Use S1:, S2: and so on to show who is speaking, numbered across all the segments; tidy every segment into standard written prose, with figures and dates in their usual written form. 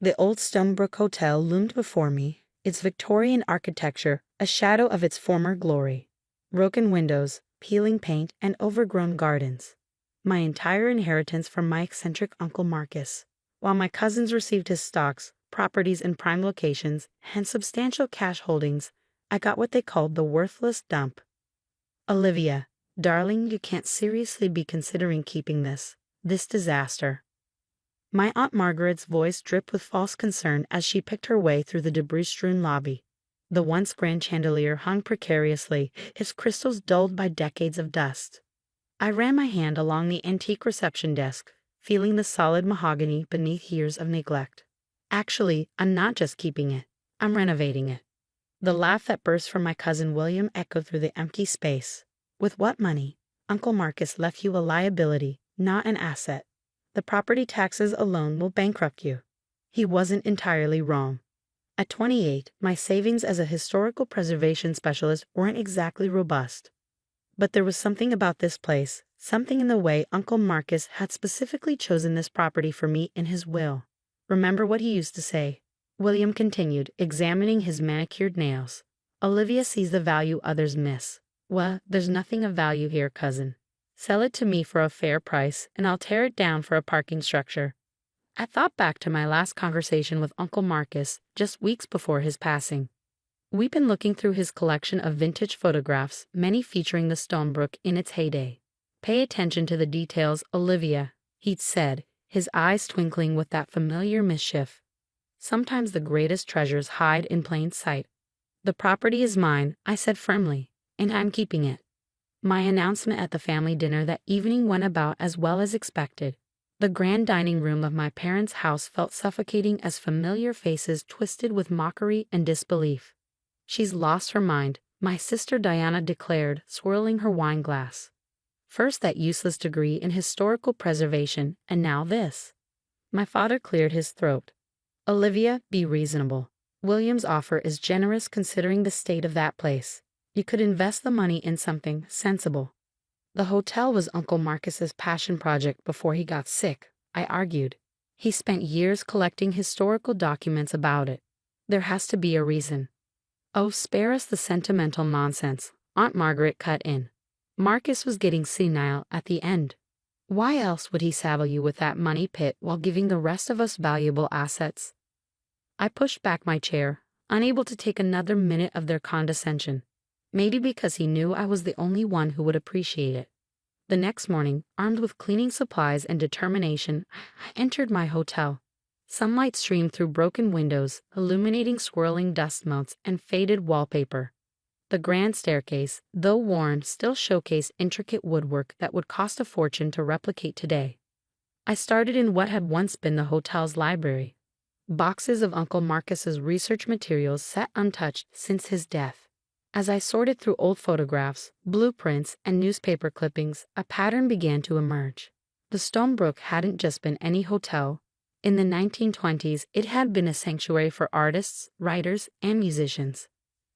S1: The old Stonebrook Hotel loomed before me, its Victorian architecture a shadow of its former glory. Broken windows, peeling paint, and overgrown gardens. My entire inheritance from my eccentric Uncle Marcus. While my cousins received his stocks, properties in prime locations, and substantial cash holdings, I got what they called the worthless dump. Olivia, darling, you can't seriously be considering keeping this disaster. My Aunt Margaret's voice dripped with false concern as she picked her way through the debris-strewn lobby. The once grand chandelier hung precariously, its crystals dulled by decades of dust. I ran my hand along the antique reception desk, feeling the solid mahogany beneath years of neglect. Actually, I'm not just keeping it. I'm renovating it. The laugh that burst from my cousin William echoed through the empty space. With what money? Uncle Marcus left you a liability, not an asset. The property taxes alone will bankrupt you. He wasn't entirely wrong. At 28, my savings as a historical preservation specialist weren't exactly robust. But there was something about this place, something in the way Uncle Marcus had specifically chosen this property for me in his will. Remember what he used to say? William continued, examining his manicured nails. Olivia sees the value others miss. Well, there's nothing of value here, cousin. Sell it to me for a fair price, and I'll tear it down for a parking structure. I thought back to my last conversation with Uncle Marcus just weeks before his passing. We'd been looking through his collection of vintage photographs, many featuring the Stonebrook in its heyday. Pay attention to the details, Olivia, he'd said, his eyes twinkling with that familiar mischief. Sometimes the greatest treasures hide in plain sight. The property is mine, I said firmly, and I'm keeping it. My announcement at the family dinner that evening went about as well as expected. The grand dining room of my parents' house felt suffocating as familiar faces twisted with mockery and disbelief. She's lost her mind, my sister Diana declared, swirling her wine glass. First that useless degree in historical preservation, and now this. My father cleared his throat. Olivia, be reasonable. William's offer is generous considering the state of that place. You could invest the money in something sensible. The hotel was Uncle Marcus's passion project before he got sick, I argued. He spent years collecting historical documents about it. There has to be a reason. Oh, spare us the sentimental nonsense, Aunt Margaret cut in. Marcus was getting senile at the end. Why else would he saddle you with that money pit while giving the rest of us valuable assets? I pushed back my chair, unable to take another minute of their condescension. Maybe because he knew I was the only one who would appreciate it. The next morning, armed with cleaning supplies and determination, I entered my hotel. Sunlight streamed through broken windows, illuminating swirling dust motes and faded wallpaper. The grand staircase, though worn, still showcased intricate woodwork that would cost a fortune to replicate today. I started in what had once been the hotel's library. Boxes of Uncle Marcus's research materials sat untouched since his death. As I sorted through old photographs, blueprints, and newspaper clippings, a pattern began to emerge. The Stonebrook hadn't just been any hotel. In the 1920s, it had been a sanctuary for artists, writers, and musicians.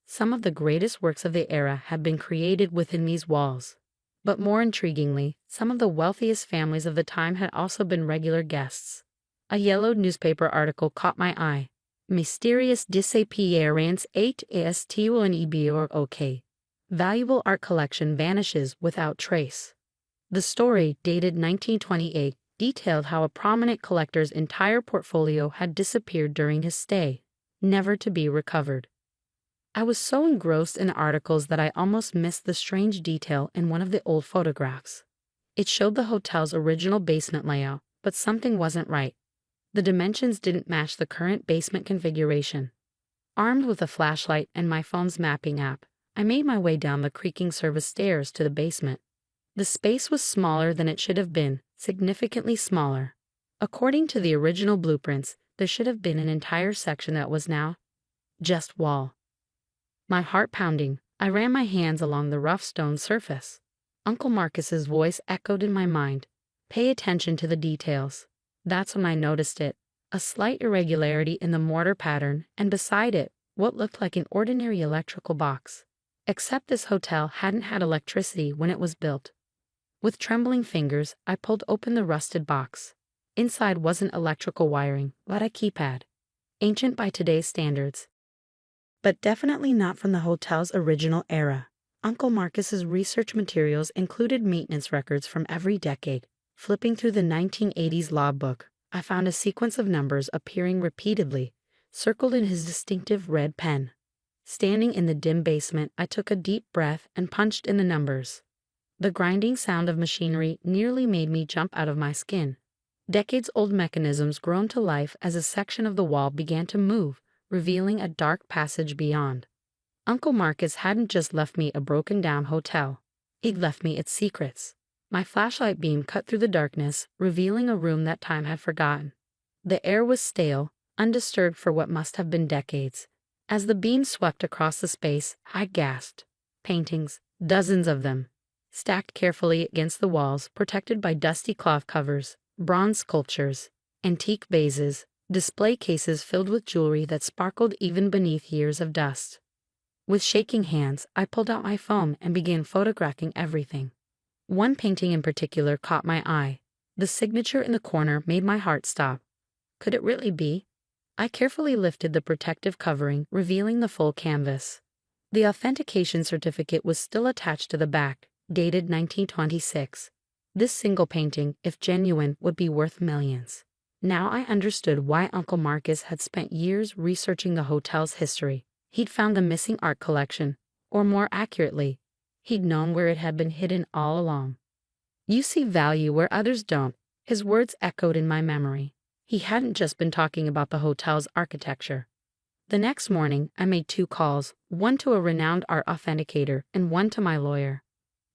S1: Some of the greatest works of the era had been created within these walls. But more intriguingly, some of the wealthiest families of the time had also been regular guests. A yellowed newspaper article caught my eye. Mysterious disappearance 8 st en ebor ok. Valuable art collection vanishes without trace. The story, dated 1928, detailed how a prominent collector's entire portfolio had disappeared during his stay, never to be recovered. I was so engrossed in the articles that I almost missed the strange detail in one of the old photographs. It showed the hotel's original basement layout, but something wasn't right. The dimensions didn't match the current basement configuration. Armed with a flashlight and my phone's mapping app, I made my way down the creaking service stairs to the basement. The space was smaller than it should have been, significantly smaller. According to the original blueprints, there should have been an entire section that was now just wall. My heart pounding, I ran my hands along the rough stone surface. Uncle Marcus's voice echoed in my mind. Pay attention to the details. That's when I noticed it. A slight irregularity in the mortar pattern, and beside it, what looked like an ordinary electrical box. Except this hotel hadn't had electricity when it was built. With trembling fingers, I pulled open the rusted box. Inside wasn't electrical wiring, but a keypad. ancient by today's standards, but definitely not from the hotel's original era. Uncle Marcus's research materials included maintenance records from every decade. Flipping through the 1980s logbook, I found a sequence of numbers appearing repeatedly, circled in his distinctive red pen. Standing in the dim basement, I took a deep breath and punched in the numbers. The grinding sound of machinery nearly made me jump out of my skin. Decades-old mechanisms groaned to life as a section of the wall began to move, revealing a dark passage beyond. Uncle Marcus hadn't just left me a broken-down hotel. He'd left me its secrets. My flashlight beam cut through the darkness, revealing a room that time had forgotten. The air was stale, undisturbed for what must have been decades. As the beam swept across the space, I gasped. Paintings, dozens of them, stacked carefully against the walls, protected by dusty cloth covers, bronze sculptures, antique vases, display cases filled with jewelry that sparkled even beneath years of dust. With shaking hands, I pulled out my phone and began photographing everything. One painting in particular caught my eye. The signature in the corner made my heart stop. Could it really be? I carefully lifted the protective covering, revealing the full canvas. The authentication certificate was still attached to the back, dated 1926. This single painting, if genuine, would be worth millions. Now I understood why Uncle Marcus had spent years researching the hotel's history. He'd found the missing art collection, or more accurately, he'd known where it had been hidden all along. You see value where others don't, his words echoed in my memory. He hadn't just been talking about the hotel's architecture. The next morning, I made 2 calls, one to a renowned art authenticator and one to my lawyer.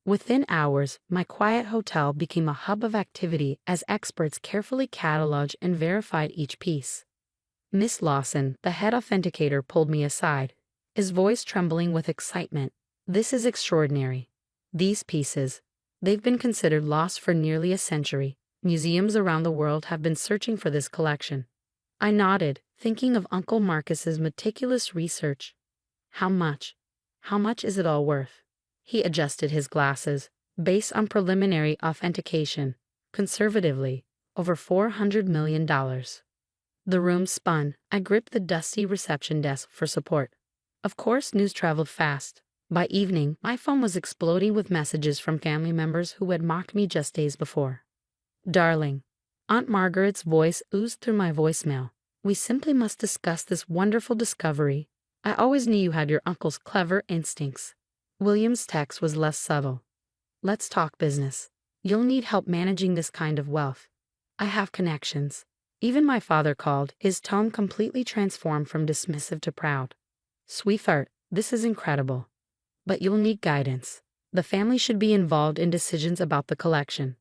S1: Within hours, my quiet hotel became a hub of activity as experts carefully cataloged and verified each piece. Miss Lawson, the head authenticator, pulled me aside, his voice trembling with excitement. This is extraordinary. These pieces, they've been considered lost for nearly a century. Museums around the world have been searching for this collection. I nodded, thinking of Uncle Marcus's meticulous research. How much? How much is it all worth? He adjusted his glasses. Based on preliminary authentication, conservatively, over $400 million. The room spun. I gripped the dusty reception desk for support. Of course, news traveled fast. By evening, my phone was exploding with messages from family members who had mocked me just days before. Darling, Aunt Margaret's voice oozed through my voicemail. We simply must discuss this wonderful discovery. I always knew you had your uncle's clever instincts. William's text was less subtle. Let's talk business. You'll need help managing this kind of wealth. I have connections. Even my father called, his tone completely transformed from dismissive to proud. Sweetheart, this is incredible. But you'll need guidance. The family should be involved in decisions about the collection.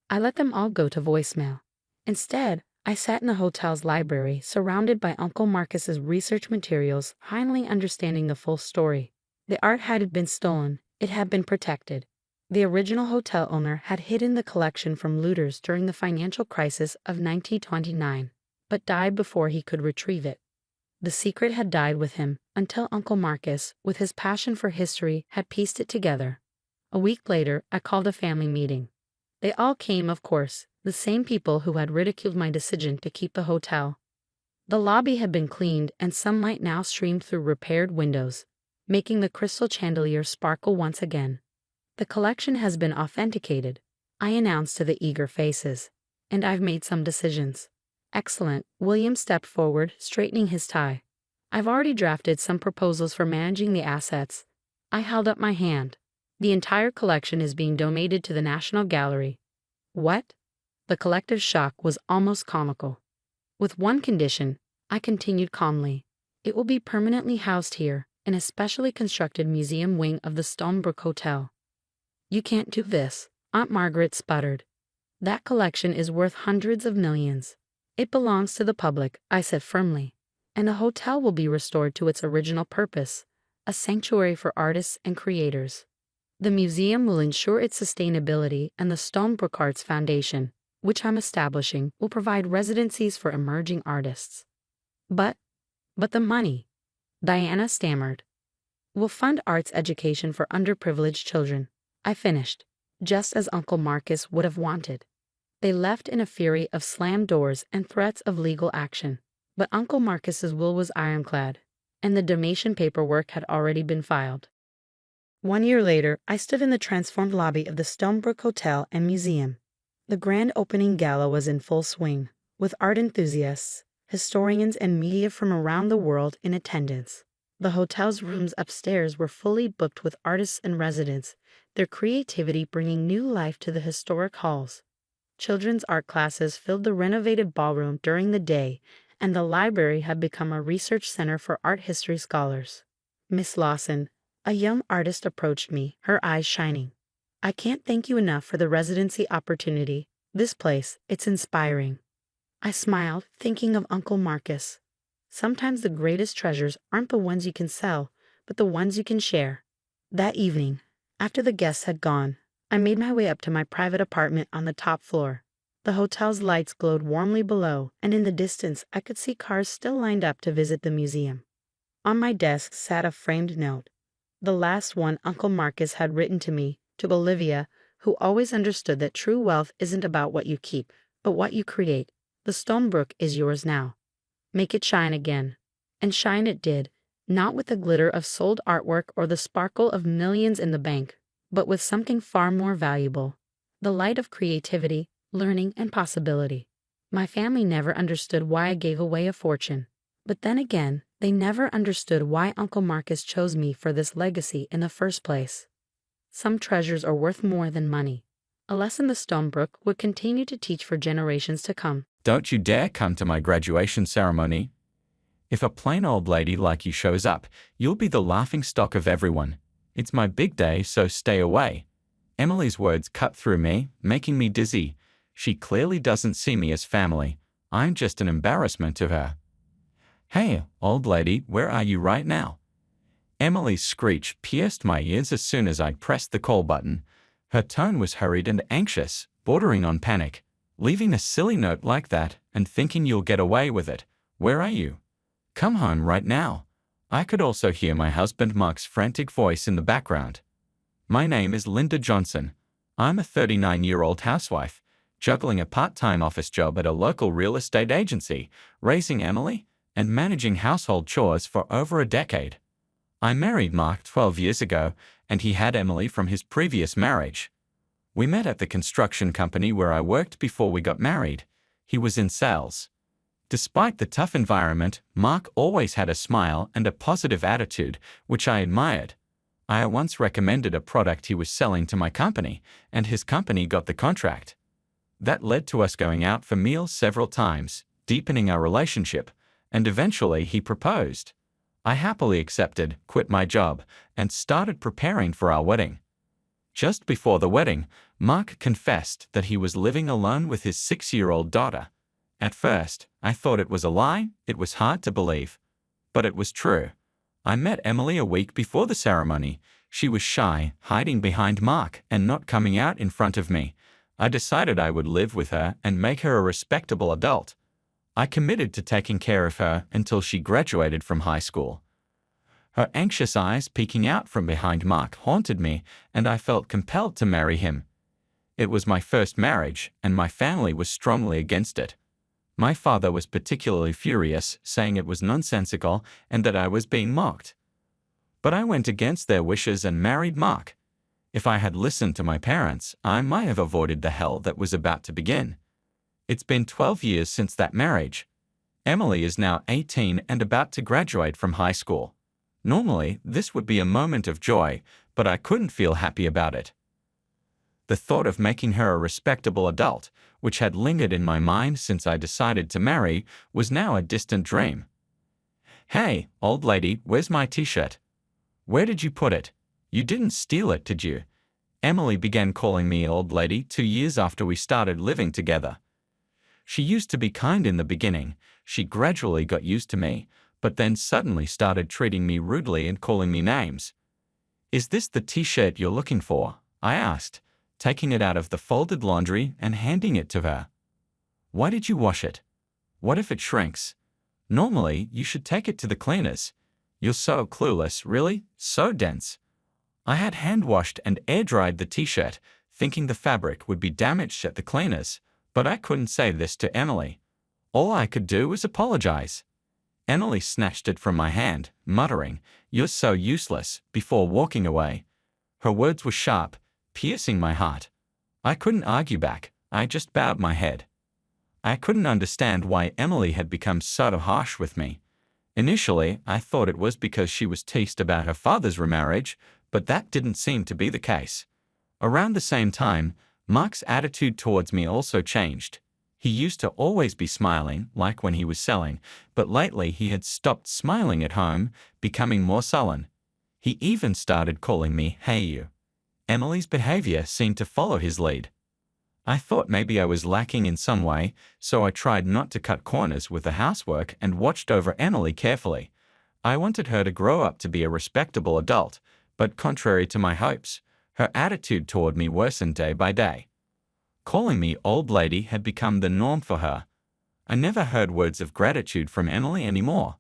S1: I let them all go to voicemail. Instead, I sat in the hotel's library, surrounded by Uncle Marcus's research materials, finally understanding the full story. The art hadn't been stolen, it had been protected. The original hotel owner had hidden the collection from looters during the financial crisis of 1929, but died before he could retrieve it. The secret had died with him until Uncle Marcus, with his passion for history, had pieced it together. A week later, I called a family meeting. They all came, of course, the same people who had ridiculed my decision to keep the hotel. The lobby had been cleaned and sunlight now streamed through repaired windows, making the crystal chandelier sparkle once again. The collection has been authenticated, I announced to the eager faces, and I've made some decisions. Excellent, William stepped forward, straightening his tie. I've already drafted some proposals for managing the assets. I held up my hand. The entire collection is being donated to the National Gallery. What? The collective shock was almost comical. With one condition, I continued calmly. It will be permanently housed here, in a specially constructed museum wing of the Stonebrook Hotel. You can't do this, Aunt Margaret sputtered. That collection is worth hundreds of millions. It belongs to the public, I said firmly, and the hotel will be restored to its original purpose, a sanctuary for artists and creators. The museum will ensure its sustainability, and the Stonebrook Arts Foundation, which I'm establishing, will provide residencies for emerging artists. But the money, Diana stammered. We'll fund arts education for underprivileged children, I finished, just as Uncle Marcus would have wanted. They left in a fury of slammed doors and threats of legal action. But Uncle Marcus's will was ironclad, and the donation paperwork had already been filed. 1 year later, I stood in the transformed lobby of the Stonebrook Hotel and Museum. The grand opening gala was in full swing, with art enthusiasts, historians, and media from around the world in attendance. The hotel's rooms upstairs were fully booked with artists and residents, their creativity bringing new life to the historic halls. Children's art classes filled the renovated ballroom during the day, and the library had become a research center for art history scholars. Miss Lawson, a young artist, approached me, her eyes shining. "I can't thank you enough for the residency opportunity. This place, it's inspiring." I smiled, thinking of Uncle Marcus. Sometimes the greatest treasures aren't the ones you can sell, but the ones you can share. That evening, after the guests had gone, I made my way up to my private apartment on the top floor. The hotel's lights glowed warmly below, and in the distance I could see cars still lined up to visit the museum. On my desk sat a framed note, the last one Uncle Marcus had written to me, to Olivia, who always understood that true wealth isn't about what you keep, but what you create. The Stonebrook is yours now. Make it shine again. And shine it did, not with the glitter of sold artwork or the sparkle of millions in the bank, but with something far more valuable, the light of creativity, learning, and possibility. My family never understood why I gave away a fortune. But then again, they never understood why Uncle Marcus chose me for this legacy in the first place. Some treasures are worth more than money. A lesson the Stonebrook would continue to teach for generations to come.
S2: Don't you dare come to my graduation ceremony. If a plain old lady like you shows up, you'll be the laughingstock of everyone. It's my big day, so stay away. Emily's words cut through me, making me dizzy. She clearly doesn't see me as family. I'm just an embarrassment to her. "Hey, old lady, where are you right now?" Emily's screech pierced my ears as soon as I pressed the call button. Her tone was hurried and anxious, bordering on panic. "Leaving a silly note like that and thinking you'll get away with it. Where are you? Come home right now." I could also hear my husband Mark's frantic voice in the background. "My name is Linda Johnson. I'm a 39-year-old housewife, juggling a part-time office job at a local real estate agency, raising Emily, and managing household chores for over a decade. I married Mark 12 years ago, and he had Emily from his previous marriage. We met at the construction company where I worked before we got married. He was in sales. Despite the tough environment, Mark always had a smile and a positive attitude, which I admired. I once recommended a product he was selling to my company, and his company got the contract. That led to us going out for meals several times, deepening our relationship, and eventually he proposed. I happily accepted, quit my job, and started preparing for our wedding. Just before the wedding, Mark confessed that he was living alone with his 6-year-old daughter. At first, I thought it was a lie. It was hard to believe. But it was true. I met Emily a week before the ceremony. She was shy, hiding behind Mark, and not coming out in front of me. I decided I would live with her and make her a respectable adult. I committed to taking care of her until she graduated from high school. Her anxious eyes peeking out from behind Mark haunted me, and I felt compelled to marry him. It was my first marriage, and my family was strongly against it. My father was particularly furious, saying it was nonsensical and that I was being mocked. But I went against their wishes and married Mark. If I had listened to my parents, I might have avoided the hell that was about to begin. It's been 12 years since that marriage. Emily is now 18 and about to graduate from high school. Normally, this would be a moment of joy, but I couldn't feel happy about it. The thought of making her a respectable adult, which had lingered in my mind since I decided to marry, was now a distant dream. "Hey, old lady, where's my t-shirt? Where did you put it? You didn't steal it, did you?" Emily began calling me old lady 2 years after we started living together. She used to be kind in the beginning. She gradually got used to me, but then suddenly started treating me rudely and calling me names. "Is this the t-shirt you're looking for?" I asked, taking it out of the folded laundry and handing it to her. "Why did you wash it? What if it shrinks? Normally, you should take it to the cleaners. You're so clueless, really, so dense." I had hand-washed and air-dried the t-shirt, thinking the fabric would be damaged at the cleaners, but I couldn't say this to Emily. All I could do was apologize. Emily snatched it from my hand, muttering, "You're so useless," before walking away. Her words were sharp, piercing my heart. I couldn't argue back, I just bowed my head. I couldn't understand why Emily had become so harsh with me. Initially, I thought it was because she was teased about her father's remarriage, but that didn't seem to be the case. Around the same time, Mark's attitude towards me also changed. He used to always be smiling, like when he was selling, but lately he had stopped smiling at home, becoming more sullen. He even started calling me "Hey you." Emily's behavior seemed to follow his lead. I thought maybe I was lacking in some way, so I tried not to cut corners with the housework and watched over Emily carefully. I wanted her to grow up to be a respectable adult, but contrary to my hopes, her attitude toward me worsened day by day. Calling me old lady had become the norm for her. I never heard words of gratitude from Emily anymore.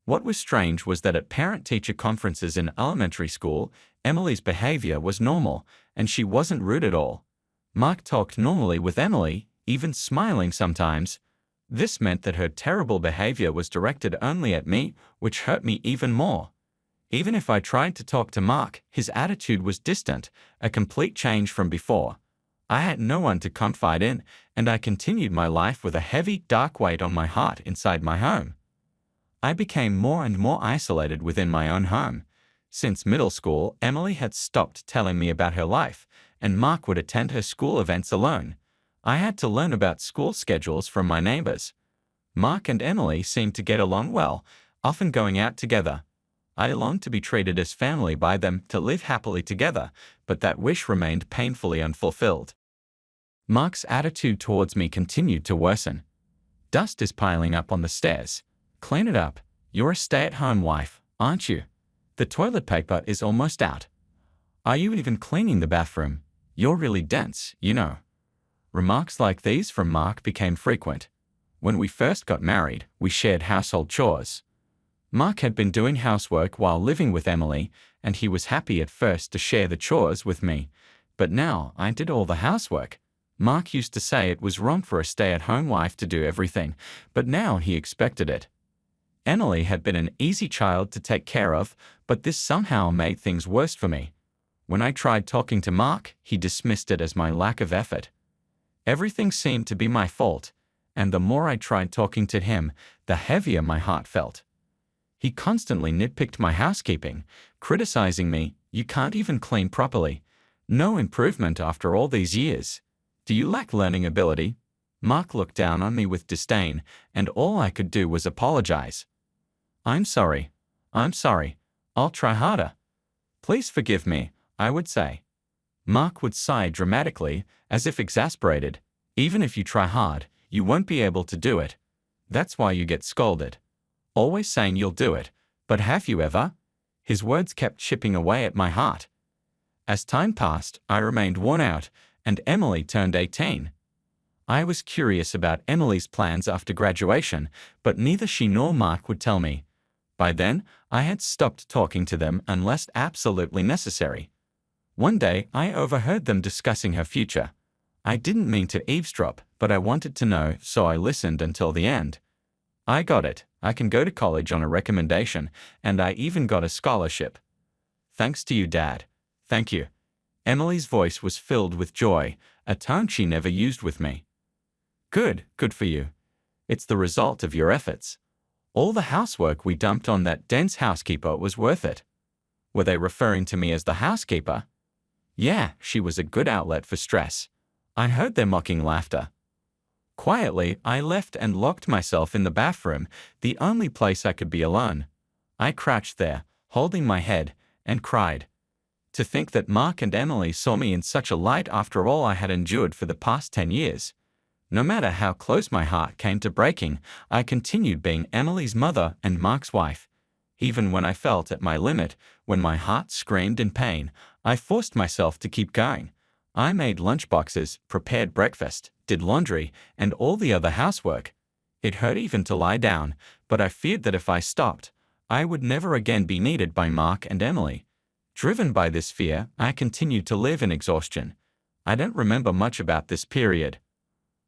S2: What was strange was that at parent-teacher conferences in elementary school, Emily's behavior was normal, and she wasn't rude at all. Mark talked normally with Emily, even smiling sometimes. This meant that her terrible behavior was directed only at me, which hurt me even more. Even if I tried to talk to Mark, his attitude was distant, a complete change from before. I had no one to confide in, and I continued my life with a heavy, dark weight on my heart inside my home. I became more and more isolated within my own home. Since middle school, Emily had stopped telling me about her life, and Mark would attend her school events alone. I had to learn about school schedules from my neighbors. Mark and Emily seemed to get along well, often going out together. I longed to be treated as family by them, to live happily together, but that wish remained painfully unfulfilled. Mark's attitude towards me continued to worsen. "Dust is piling up on the stairs. Clean it up. You're a stay-at-home wife, aren't you? The toilet paper is almost out. Are you even cleaning the bathroom? You're really dense, you know." Remarks like these from Mark became frequent. When we first got married, we shared household chores. Mark had been doing housework while living with Emily, and he was happy at first to share the chores with me. But now I did all the housework. Mark used to say it was wrong for a stay-at-home wife to do everything, but now he expected it. Emily had been an easy child to take care of, but this somehow made things worse for me. When I tried talking to Mark, he dismissed it as my lack of effort. Everything seemed to be my fault, and the more I tried talking to him, the heavier my heart felt. He constantly nitpicked my housekeeping, criticizing me, "You can't even clean properly. No improvement after all these years. Do you lack learning ability?" Mark looked down on me with disdain, and all I could do was apologize. I'm sorry. I'll try harder. Please forgive me," I would say. Mark would sigh dramatically, as if exasperated. "Even if you try hard, you won't be able to do it. That's why you get scolded. Always saying you'll do it, but have you ever?" His words kept chipping away at my heart. As time passed, I remained worn out, and Emily turned 18. I was curious about Emily's plans after graduation, but neither she nor Mark would tell me. By then, I had stopped talking to them unless absolutely necessary. One day, I overheard them discussing her future. I didn't mean to eavesdrop, but I wanted to know, so I listened until the end. "I got it. I can go to college on a recommendation, and I even got a scholarship." "Thanks to you, Dad." "Thank you." Emily's voice was filled with joy, a tone she never used with me. Good for you. It's the result of your efforts. All the housework we dumped on that dense housekeeper was worth it." Were they referring to me as the housekeeper? Yeah, she was a good outlet for stress. I heard their mocking laughter. Quietly, I left and locked myself in the bathroom, the only place I could be alone. I crouched there, holding my head, and cried. To think that Mark and Emily saw me in such a light after all I had endured for the past 10 years. No matter how close my heart came to breaking, I continued being Emily's mother and Mark's wife. Even when I felt at my limit, when my heart screamed in pain, I forced myself to keep going. I made lunchboxes, prepared breakfast, did laundry, and all the other housework. It hurt even to lie down, but I feared that if I stopped, I would never again be needed by Mark and Emily. Driven by this fear, I continued to live in exhaustion. I don't remember much about this period.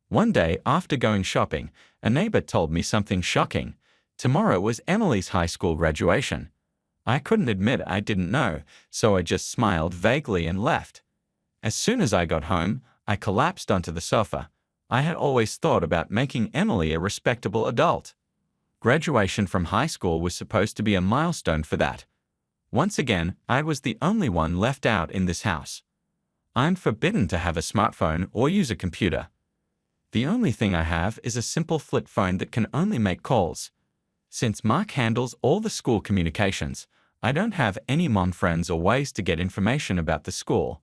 S2: One day, after going shopping, a neighbor told me something shocking. Tomorrow was Emily's high school graduation. I couldn't admit I didn't know, so I just smiled vaguely and left. As soon as I got home, I collapsed onto the sofa. I had always thought about making Emily a respectable adult. Graduation from high school was supposed to be a milestone for that. Once again, I was the only one left out in this house. I'm forbidden to have a smartphone or use a computer. The only thing I have is a simple flip phone that can only make calls. Since Mark handles all the school communications, I don't have any mom friends or ways to get information about the school.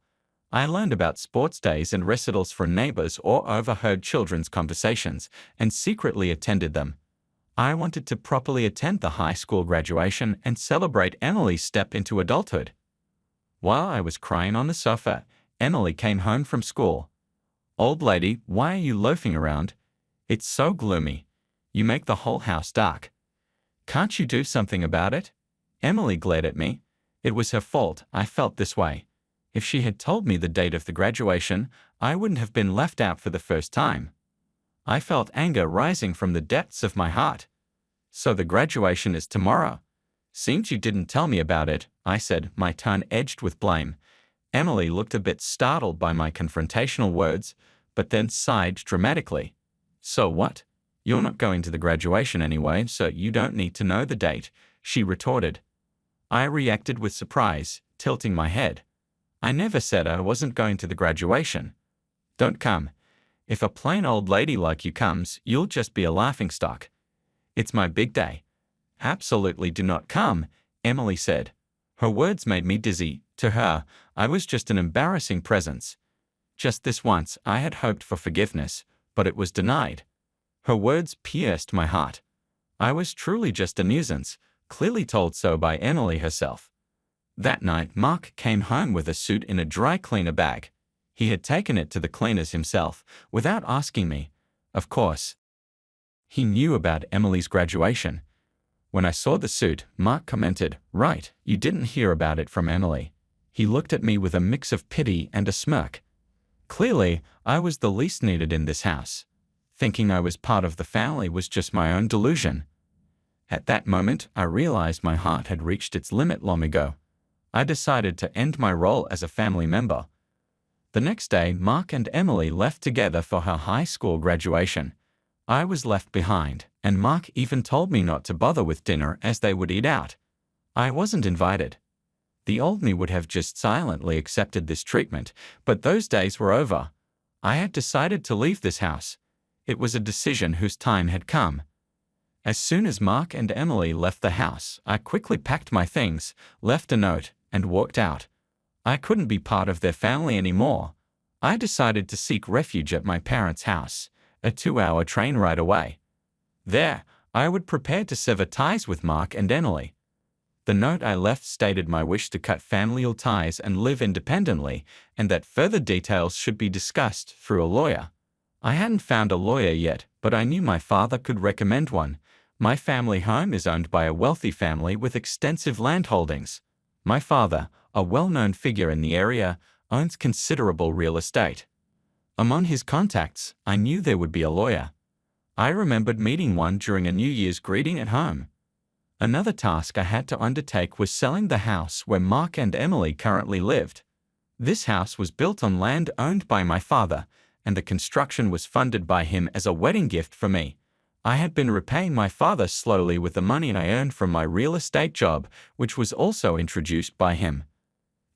S2: I learned about sports days and recitals from neighbors or overheard children's conversations and secretly attended them. I wanted to properly attend the high school graduation and celebrate Emily's step into adulthood. While I was crying on the sofa, Emily came home from school. "Old lady, why are you loafing around? It's so gloomy. You make the whole house dark. Can't you do something about it?" Emily glared at me. It was her fault I felt this way. If she had told me the date of the graduation, I wouldn't have been left out for the first time. I felt anger rising from the depths of my heart. "So the graduation is tomorrow? Seems you didn't tell me about it," I said, my tone edged with blame. Emily looked a bit startled by my confrontational words, but then sighed dramatically. "So what? You're not going to the graduation anyway, so you don't need to know the date," she retorted. I reacted with surprise, tilting my head. "I never said I wasn't going to the graduation. Don't come. If a plain old lady like you comes, you'll just be a laughingstock. It's my big day." "Absolutely do not come," Emily said. Her words made me dizzy. To her, I was just an embarrassing presence. Just this once, I had hoped for forgiveness, but it was denied. Her words pierced my heart. I was truly just a nuisance, clearly told so by Emily herself. That night, Mark came home with a suit in a dry cleaner bag. He had taken it to the cleaners himself, without asking me. Of course, he knew about Emily's graduation. When I saw the suit, Mark commented, "Right, you didn't hear about it from Emily." He looked at me with a mix of pity and a smirk. Clearly, I was the least needed in this house. Thinking I was part of the family was just my own delusion. At that moment, I realized my heart had reached its limit long ago. I decided to end my role as a family member. The next day, Mark and Emily left together for her high school graduation. I was left behind, and Mark even told me not to bother with dinner as they would eat out. I wasn't invited. The old me would have just silently accepted this treatment, but those days were over. I had decided to leave this house. It was a decision whose time had come. As soon as Mark and Emily left the house, I quickly packed my things, left a note, and walked out. I couldn't be part of their family anymore. I decided to seek refuge at my parents' house, a 2-hour train ride away. There, I would prepare to sever ties with Mark and Emily. The note I left stated my wish to cut familial ties and live independently, and that further details should be discussed through a lawyer. I hadn't found a lawyer yet, but I knew my father could recommend one. My family home is owned by a wealthy family with extensive land holdings. My father, a well-known figure in the area, owns considerable real estate. Among his contacts, I knew there would be a lawyer. I remembered meeting one during a New Year's greeting at home. Another task I had to undertake was selling the house where Mark and Emily currently lived. This house was built on land owned by my father, and the construction was funded by him as a wedding gift for me. I had been repaying my father slowly with the money I earned from my real estate job, which was also introduced by him.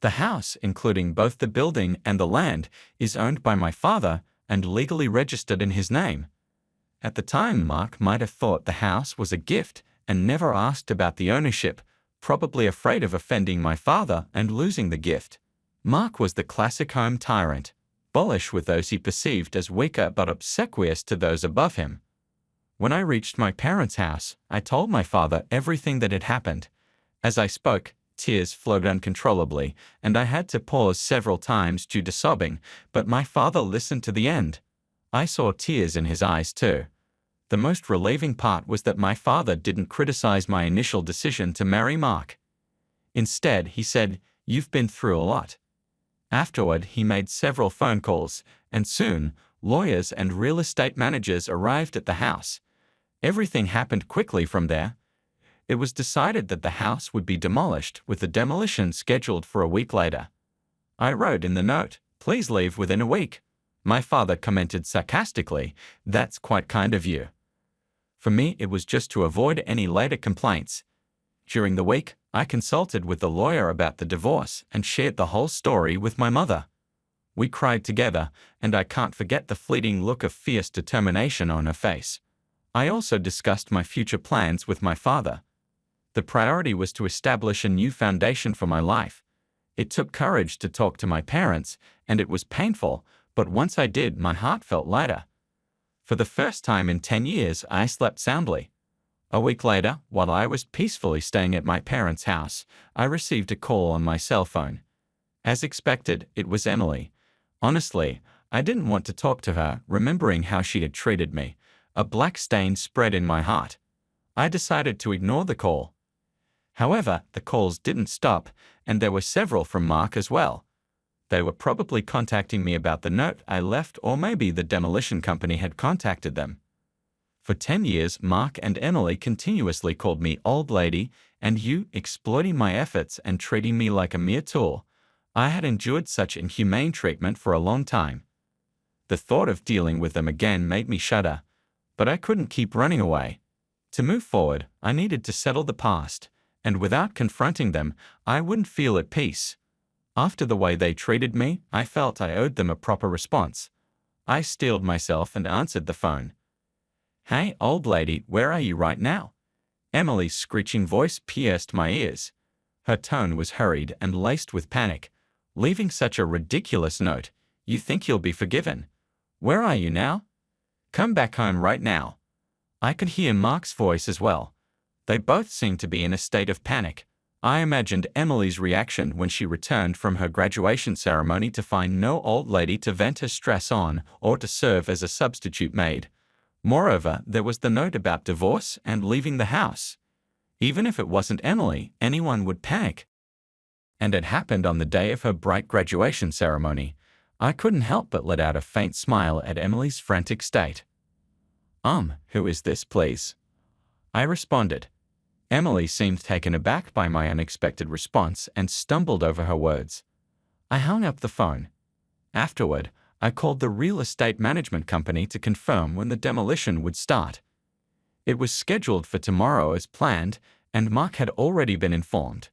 S2: The house, including both the building and the land, is owned by my father and legally registered in his name. At the time, Mark might have thought the house was a gift and never asked about the ownership, probably afraid of offending my father and losing the gift. Mark was the classic home tyrant, bullish with those he perceived as weaker but obsequious to those above him. When I reached my parents' house, I told my father everything that had happened. As I spoke, tears flowed uncontrollably, and I had to pause several times due to sobbing, but my father listened to the end. I saw tears in his eyes too. The most relieving part was that my father didn't criticize my initial decision to marry Mark. Instead, he said, "You've been through a lot." Afterward, he made several phone calls, and soon, lawyers and real estate managers arrived at the house. Everything happened quickly from there. It was decided that the house would be demolished, with the demolition scheduled for a week later. I wrote in the note, "Please leave within a week." My father commented sarcastically, "That's quite kind of you." For me, it was just to avoid any later complaints. During the week, I consulted with the lawyer about the divorce and shared the whole story with my mother. We cried together, and I can't forget the fleeting look of fierce determination on her face. I also discussed my future plans with my father. The priority was to establish a new foundation for my life. It took courage to talk to my parents, and it was painful, but once I did, my heart felt lighter. For the first time in 10 years, I slept soundly. A week later, while I was peacefully staying at my parents' house, I received a call on my cell phone. As expected, it was Emily. Honestly, I didn't want to talk to her, remembering how she had treated me. A black stain spread in my heart. I decided to ignore the call. However, the calls didn't stop, and there were several from Mark as well. They were probably contacting me about the note I left, or maybe the demolition company had contacted them. For 10 years, Mark and Emily continuously called me old lady and you, exploiting my efforts and treating me like a mere tool. I had endured such inhumane treatment for a long time. The thought of dealing with them again made me shudder, but I couldn't keep running away. To move forward, I needed to settle the past, and without confronting them, I wouldn't feel at peace. After the way they treated me, I felt I owed them a proper response. I steeled myself and answered the phone. "Hey, old lady, where are you right now?" Emily's screeching voice pierced my ears. Her tone was hurried and laced with panic. "Leaving such a ridiculous note. You think you'll be forgiven. Where are you now? Come back home right now." I could hear Mark's voice as well. They both seemed to be in a state of panic. I imagined Emily's reaction when she returned from her graduation ceremony to find no old lady to vent her stress on or to serve as a substitute maid. Moreover, there was the note about divorce and leaving the house. Even if it wasn't Emily, anyone would panic. And it happened on the day of her bright graduation ceremony. I couldn't help but let out a faint smile at Emily's frantic state. Who is this, please?" I responded. Emily seemed taken aback by my unexpected response and stumbled over her words. I hung up the phone. Afterward, I called the real estate management company to confirm when the demolition would start. It was scheduled for tomorrow as planned, and Mark had already been informed.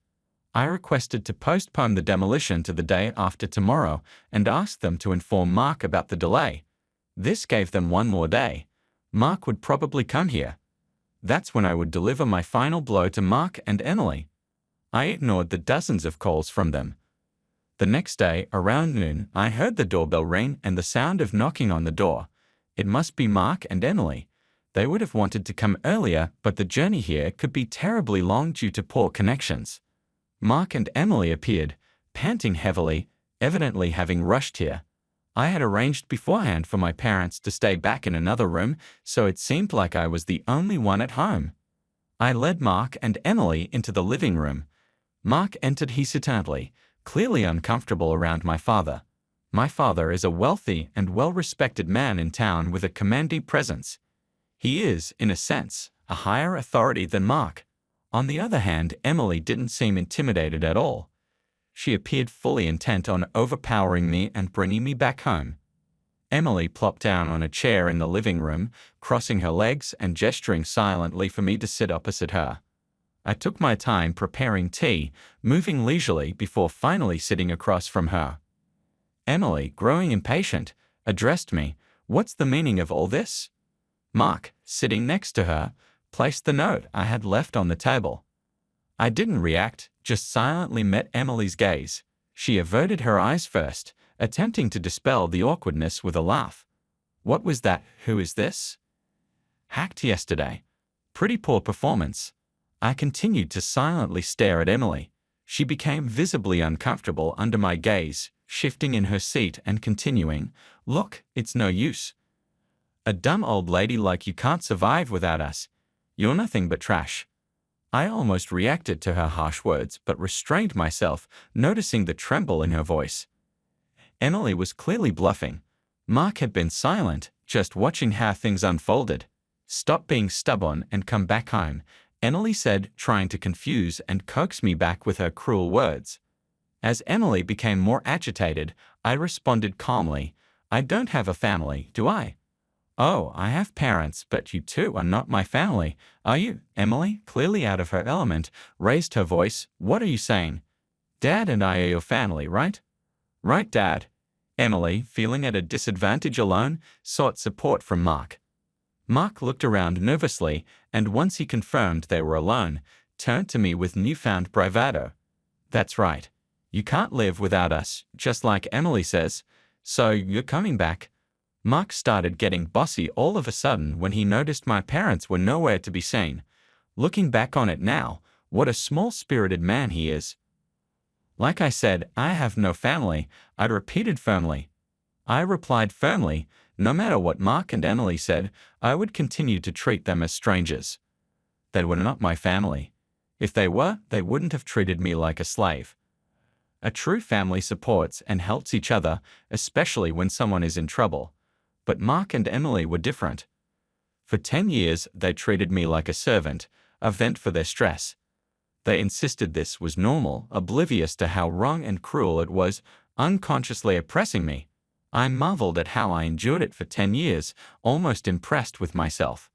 S2: I requested to postpone the demolition to the day after tomorrow and asked them to inform Mark about the delay. This gave them one more day. Mark would probably come here. That's when I would deliver my final blow to Mark and Emily. I ignored the dozens of calls from them. The next day, around noon, I heard the doorbell ring and the sound of knocking on the door. It must be Mark and Emily. They would have wanted to come earlier, but the journey here could be terribly long due to poor connections. Mark and Emily appeared, panting heavily, evidently having rushed here. I had arranged beforehand for my parents to stay back in another room, so it seemed like I was the only one at home. I led Mark and Emily into the living room. Mark entered hesitantly, clearly uncomfortable around my father. My father is a wealthy and well-respected man in town with a commanding presence. He is, in a sense, a higher authority than Mark. On the other hand, Emily didn't seem intimidated at all. She appeared fully intent on overpowering me and bringing me back home. Emily plopped down on a chair in the living room, crossing her legs and gesturing silently for me to sit opposite her. I took my time preparing tea, moving leisurely before finally sitting across from her. Emily, growing impatient, addressed me. "What's the meaning of all this?" Mark, sitting next to her, placed the note I had left on the table. I didn't react, just silently met Emily's gaze. She averted her eyes first, attempting to dispel the awkwardness with a laugh. "What was that? Who is this?" "Hacked yesterday. Pretty poor performance." I continued to silently stare at Emily. She became visibly uncomfortable under my gaze, shifting in her seat and continuing, "Look, it's no use. A dumb old lady like you can't survive without us. You're nothing but trash." I almost reacted to her harsh words but restrained myself, noticing the tremble in her voice. Emily was clearly bluffing. Mark had been silent, just watching how things unfolded. Stop being stubborn and come back home, Emily said, trying to confuse and coax me back with her cruel words. As Emily became more agitated, I responded calmly, I don't have a family, do I? Oh, I have parents, but you two are not my family, are you? Emily, clearly out of her element, raised her voice. What are you saying? Dad and I are your family, right? Right, Dad. Emily, feeling at a disadvantage alone, sought support from Mark. Mark looked around nervously, and once he confirmed they were alone, turned to me with newfound bravado. That's right. You can't live without us, just like Emily says. So you're coming back. Mark started getting bossy all of a sudden when he noticed my parents were nowhere to be seen. Looking back on it now, what a small-spirited man he is. Like I said, I have no family, I repeated firmly. I replied firmly, no matter what Mark and Emily said, I would continue to treat them as strangers. They were not my family. If they were, they wouldn't have treated me like a slave. A true family supports and helps each other, especially when someone is in trouble. But Mark and Emily were different. For 10 years, they treated me like a servant, a vent for their stress. They insisted this was normal, oblivious to how wrong and cruel it was, unconsciously oppressing me. I marveled at how I endured it for 10 years, almost impressed with myself.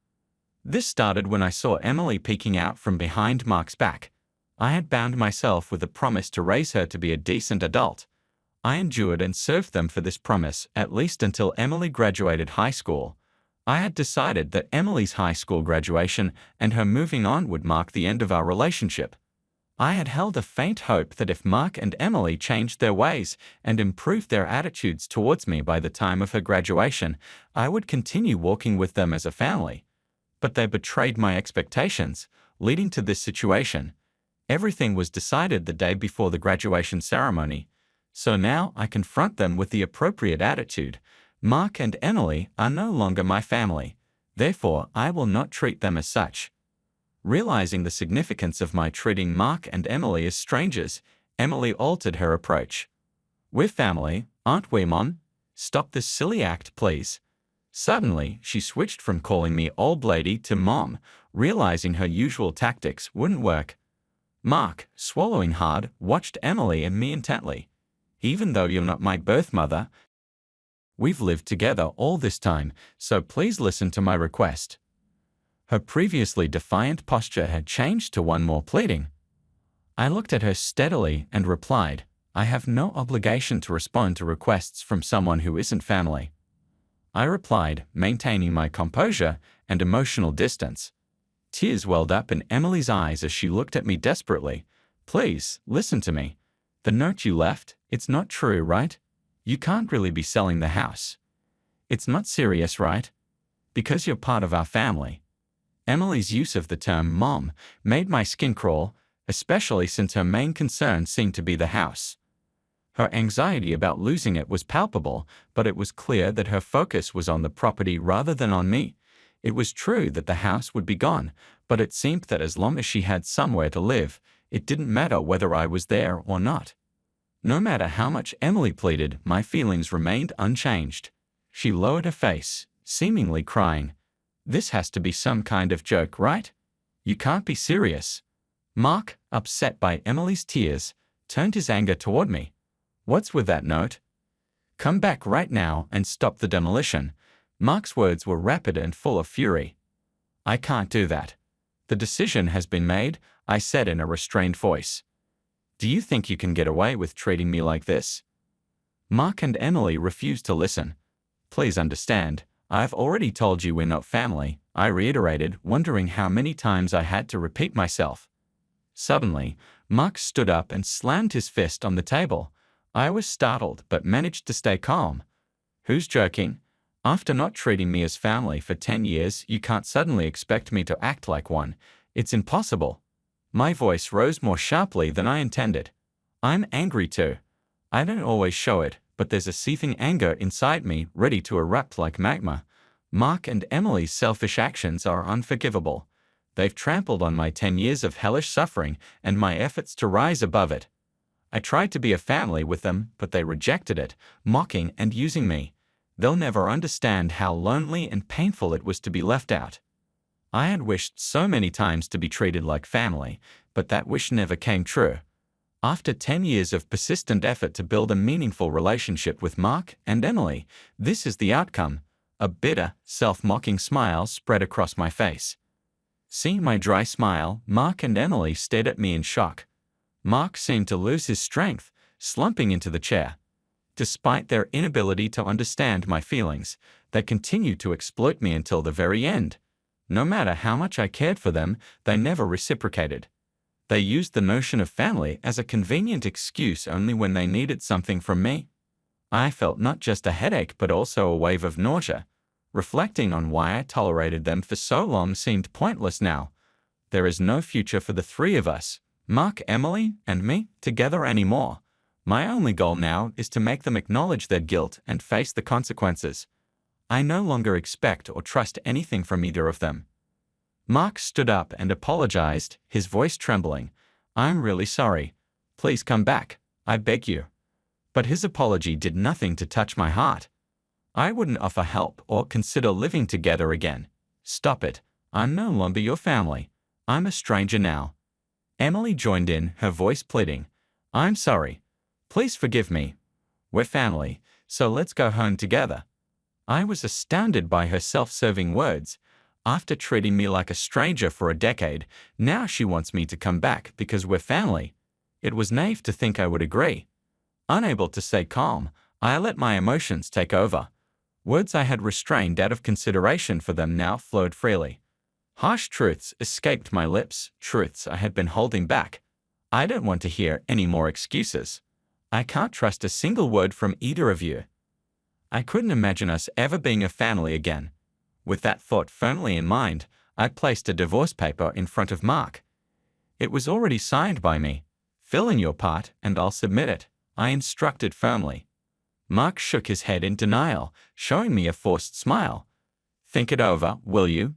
S2: This started when I saw Emily peeking out from behind Mark's back. I had bound myself with a promise to raise her to be a decent adult. I endured and served them for this promise at least until Emily graduated high school. I had decided that Emily's high school graduation and her moving on would mark the end of our relationship. I had held a faint hope that if Mark and Emily changed their ways and improved their attitudes towards me by the time of her graduation, I would continue walking with them as a family. But they betrayed my expectations, leading to this situation. Everything was decided the day before the graduation ceremony. So now I confront them with the appropriate attitude. Mark and Emily are no longer my family. Therefore, I will not treat them as such. Realizing the significance of my treating Mark and Emily as strangers, Emily altered her approach. We're family, aren't we, Mom? Stop this silly act, please. Suddenly, she switched from calling me old lady to Mom, realizing her usual tactics wouldn't work. Mark, swallowing hard, watched Emily and me intently. Even though you're not my birth mother, we've lived together all this time, so please listen to my request. Her previously defiant posture had changed to one more pleading. I looked at her steadily and replied, I have no obligation to respond to requests from someone who isn't family. I replied, maintaining my composure and emotional distance. Tears welled up in Emily's eyes as she looked at me desperately. Please, listen to me. The note you left, it's not true, right? You can't really be selling the house. It's not serious, right? Because you're part of our family. Emily's use of the term mom made my skin crawl, especially since her main concern seemed to be the house. Her anxiety about losing it was palpable, but it was clear that her focus was on the property rather than on me. It was true that the house would be gone, but it seemed that as long as she had somewhere to live, it didn't matter whether I was there or not. No matter how much Emily pleaded, my feelings remained unchanged. She lowered her face, seemingly crying. This has to be some kind of joke, right? You can't be serious. Mark, upset by Emily's tears, turned his anger toward me. What's with that note? Come back right now and stop the demolition. Mark's words were rapid and full of fury. I can't do that. The decision has been made, I said in a restrained voice. Do you think you can get away with treating me like this? Mark and Emily refused to listen. Please understand, I've already told you we're not family, I reiterated, wondering how many times I had to repeat myself. Suddenly, Mark stood up and slammed his fist on the table. I was startled but managed to stay calm. Who's joking? After not treating me as family for 10 years, you can't suddenly expect me to act like one. It's impossible. My voice rose more sharply than I intended. I'm angry too. I don't always show it, but there's a seething anger inside me ready to erupt like magma. Mark and Emily's selfish actions are unforgivable. They've trampled on my 10 years of hellish suffering and my efforts to rise above it. I tried to be a family with them, but they rejected it, mocking and using me. They'll never understand how lonely and painful it was to be left out. I had wished so many times to be treated like family, but that wish never came true. After 10 years of persistent effort to build a meaningful relationship with Mark and Emily, this is the outcome. A bitter, self-mocking smile spread across my face. Seeing my dry smile, Mark and Emily stared at me in shock. Mark seemed to lose his strength, slumping into the chair. Despite their inability to understand my feelings, they continued to exploit me until the very end. No matter how much I cared for them, they never reciprocated. They used the notion of family as a convenient excuse only when they needed something from me. I felt not just a headache but also a wave of nausea. Reflecting on why I tolerated them for so long seemed pointless now. There is no future for the three of us, Mark, Emily, and me, together anymore. My only goal now is to make them acknowledge their guilt and face the consequences. I no longer expect or trust anything from either of them. Mark stood up and apologized, his voice trembling. I'm really sorry. Please come back, I beg you. But his apology did nothing to touch my heart. I wouldn't offer help or consider living together again. Stop it. I'm no longer your family. I'm a stranger now. Emily joined in, her voice pleading. I'm sorry. Please forgive me. We're family, so let's go home together. I was astounded by her self-serving words. After treating me like a stranger for a decade, now she wants me to come back because we're family. It was naive to think I would agree. Unable to stay calm, I let my emotions take over. Words I had restrained out of consideration for them now flowed freely. Harsh truths escaped my lips, truths I had been holding back. I don't want to hear any more excuses. I can't trust a single word from either of you. I couldn't imagine us ever being a family again. With that thought firmly in mind, I placed a divorce paper in front of Mark. It was already signed by me. Fill in your part and I'll submit it, I instructed firmly. Mark shook his head in denial, showing me a forced smile. Think it over, will you?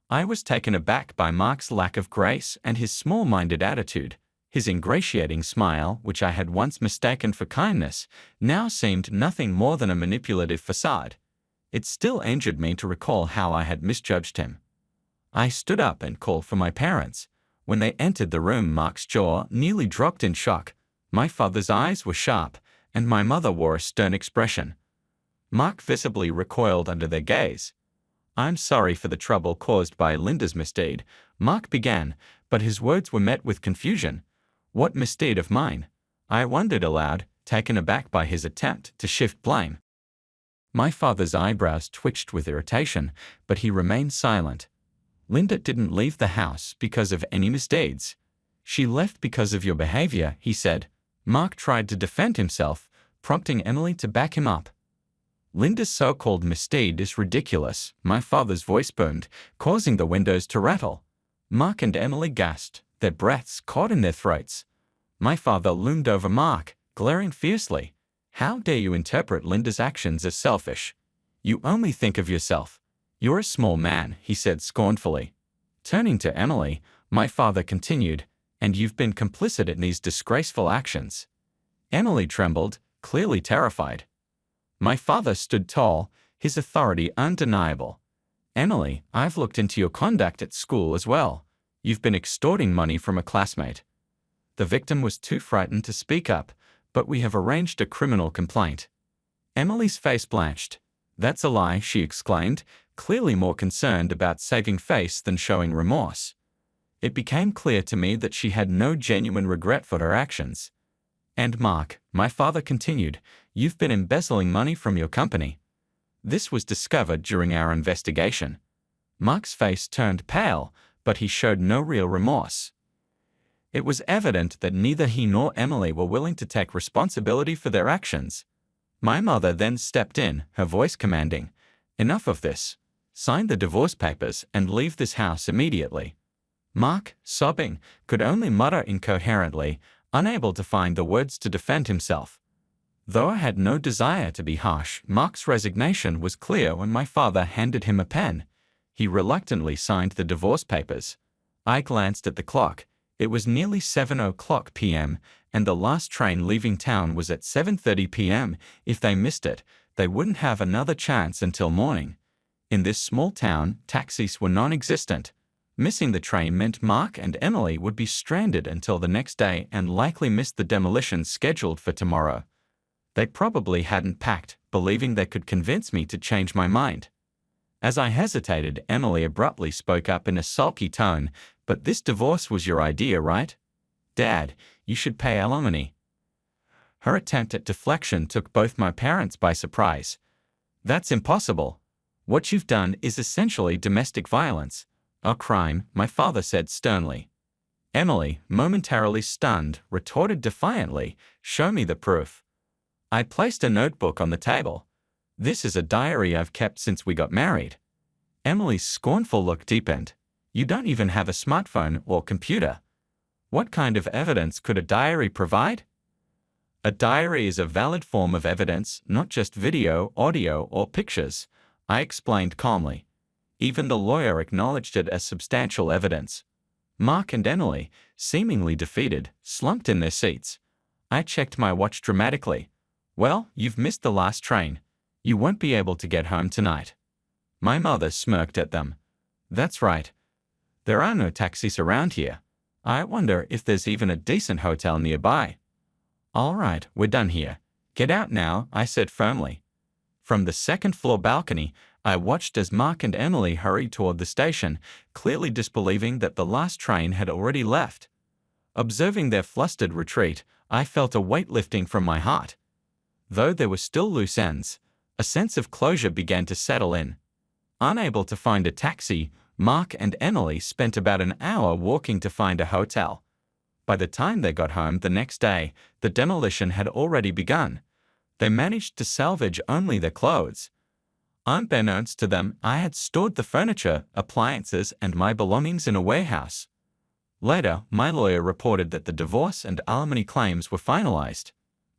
S2: I was taken aback by Mark's lack of grace and his small-minded attitude. His ingratiating smile, which I had once mistaken for kindness, now seemed nothing more than a manipulative facade. It still injured me to recall how I had misjudged him. I stood up and called for my parents. When they entered the room, Mark's jaw nearly dropped in shock. My father's eyes were sharp, and my mother wore a stern expression. Mark visibly recoiled under their gaze. I'm sorry for the trouble caused by Linda's misdeed, Mark began, but his words were met with confusion. What misdeed of mine? I wondered aloud, taken aback by his attempt to shift blame. My father's eyebrows twitched with irritation, but he remained silent. Linda didn't leave the house because of any misdeeds. She left because of your behavior, he said. Mark tried to defend himself, prompting Emily to back him up. Linda's so-called misdeed is ridiculous, my father's voice boomed, causing the windows to rattle. Mark and Emily gasped, their breaths caught in their throats. My father loomed over Mark, glaring fiercely. How dare you interpret Linda's actions as selfish? You only think of yourself. You're a small man, he said scornfully. Turning to Emily, my father continued, and you've been complicit in these disgraceful actions. Emily trembled, clearly terrified. My father stood tall, his authority undeniable. Emily, I've looked into your conduct at school as well. You've been extorting money from a classmate. The victim was too frightened to speak up, but we have arranged a criminal complaint. Emily's face blanched. That's a lie, she exclaimed, clearly more concerned about saving face than showing remorse. It became clear to me that she had no genuine regret for her actions. And Mark, my father continued, you've been embezzling money from your company. This was discovered during our investigation. Mark's face turned pale, but he showed no real remorse. It was evident that neither he nor Emily were willing to take responsibility for their actions. My mother then stepped in, her voice commanding, enough of this. Sign the divorce papers and leave this house immediately. Mark, sobbing, could only mutter incoherently, unable to find the words to defend himself. Though I had no desire to be harsh, Mark's resignation was clear when my father handed him a pen. He reluctantly signed the divorce papers. I glanced at the clock. It was nearly 7:00 p.m., and the last train leaving town was at 7:30 p.m. If they missed it, they wouldn't have another chance until morning. In this small town, taxis were non-existent. Missing the train meant Mark and Emily would be stranded until the next day and likely miss the demolition scheduled for tomorrow. They probably hadn't packed, believing they could convince me to change my mind. As I hesitated, Emily abruptly spoke up in a sulky tone, "But this divorce was your idea, right? Dad, you should pay alimony." Her attempt at deflection took both my parents by surprise. "That's impossible. What you've done is essentially domestic violence. A crime," my father said sternly. Emily, momentarily stunned, retorted defiantly, "Show me the proof." I placed a notebook on the table. "This is a diary I've kept since we got married." Emily's scornful look deepened. "You don't even have a smartphone or computer. What kind of evidence could a diary provide?" "A diary is a valid form of evidence, not just video, audio, or pictures," I explained calmly. Even the lawyer acknowledged it as substantial evidence. Mark and Emily, seemingly defeated, slumped in their seats. I checked my watch dramatically. "Well, you've missed the last train. You won't be able to get home tonight." My mother smirked at them. "That's right. There are no taxis around here. I wonder if there's even a decent hotel nearby." "All right, we're done here. Get out now," I said firmly. From the second-floor balcony, I watched as Mark and Emily hurried toward the station, clearly disbelieving that the last train had already left. Observing their flustered retreat, I felt a weight lifting from my heart. Though there were still loose ends, a sense of closure began to settle in. Unable to find a taxi, Mark and Emily spent about an hour walking to find a hotel. By the time they got home the next day, the demolition had already begun. They managed to salvage only their clothes. Unbeknownst to them, I had stored the furniture, appliances, and my belongings in a warehouse. Later, my lawyer reported that the divorce and alimony claims were finalized.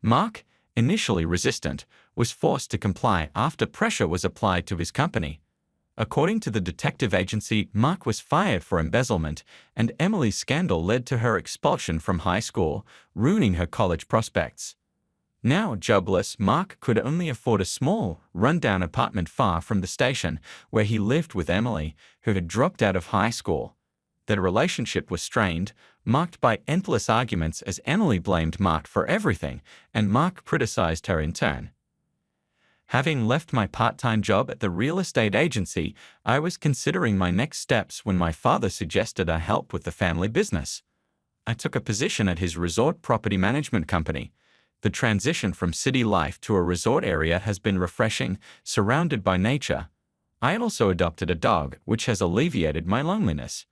S2: Mark, initially resistant, was forced to comply after pressure was applied to his company. According to the detective agency, Mark was fired for embezzlement, and Emily's scandal led to her expulsion from high school, ruining her college prospects. Now jobless, Mark could only afford a small, run-down apartment far from the station, where he lived with Emily, who had dropped out of high school. Their relationship was strained, marked by endless arguments as Emily blamed Mark for everything, and Mark criticized her in turn. Having left my part-time job at the real estate agency, I was considering my next steps when my father suggested I help with the family business. I took a position at his resort property management company. The transition from city life to a resort area has been refreshing, surrounded by nature. I also adopted a dog, which has alleviated my loneliness.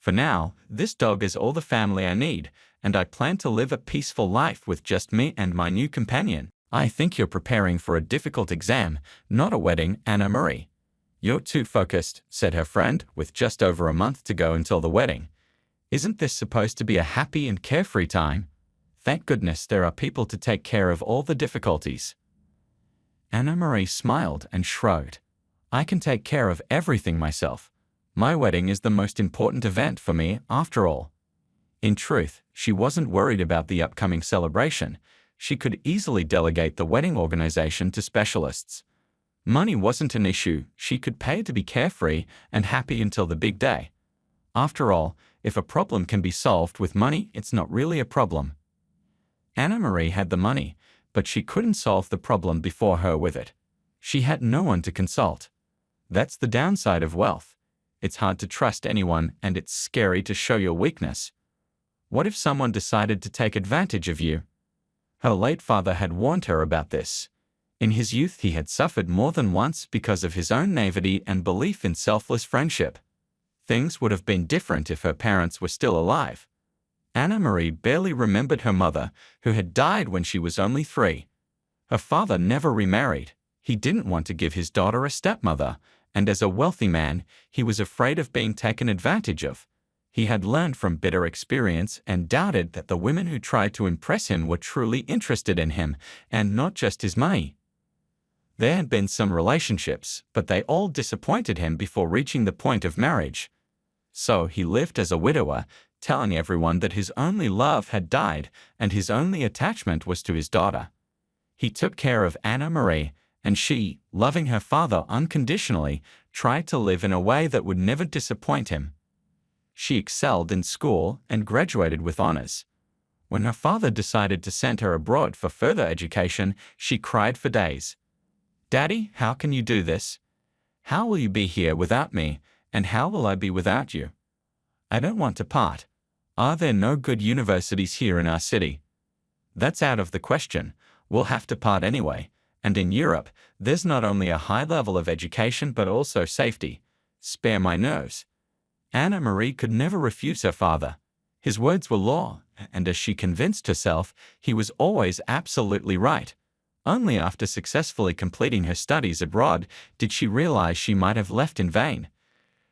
S2: For now, this dog is all the family I need, and I plan to live a peaceful life with just me and my new companion. "I think you're preparing for a difficult exam, not a wedding, Anna Marie." "You're too focused," said her friend, with just over a month to go until the wedding. "Isn't this supposed to be a happy and carefree time? Thank goodness there are people to take care of all the difficulties." Anna Marie smiled and shrugged. "I can take care of everything myself. My wedding is the most important event for me, after all." In truth, she wasn't worried about the upcoming celebration. She could easily delegate the wedding organization to specialists. Money wasn't an issue. She could pay to be carefree and happy until the big day. After all, if a problem can be solved with money, it's not really a problem. Anna Marie had the money, but she couldn't solve the problem before her with it. She had no one to consult. That's the downside of wealth. It's hard to trust anyone, and it's scary to show your weakness. What if someone decided to take advantage of you? Her late father had warned her about this. In his youth, he had suffered more than once because of his own naivety and belief in selfless friendship. Things would have been different if her parents were still alive. Anna Marie barely remembered her mother, who had died when she was only 3. Her father never remarried. He didn't want to give his daughter a stepmother, and as a wealthy man, he was afraid of being taken advantage of. He had learned from bitter experience and doubted that the women who tried to impress him were truly interested in him, and not just his money. There had been some relationships, but they all disappointed him before reaching the point of marriage. So he lived as a widower, telling everyone that his only love had died and his only attachment was to his daughter. He took care of Anna Marie, and she, loving her father unconditionally, tried to live in a way that would never disappoint him. She excelled in school and graduated with honors. When her father decided to send her abroad for further education, she cried for days. "Daddy, how can you do this? How will you be here without me, and how will I be without you? I don't want to part. Are there no good universities here in our city? That's out of the question. We'll have to part anyway. And in Europe, there's not only a high level of education but also safety. Spare my nerves." Anna Marie could never refuse her father. His words were law, and as she convinced herself, he was always absolutely right. Only after successfully completing her studies abroad did she realize she might have left in vain.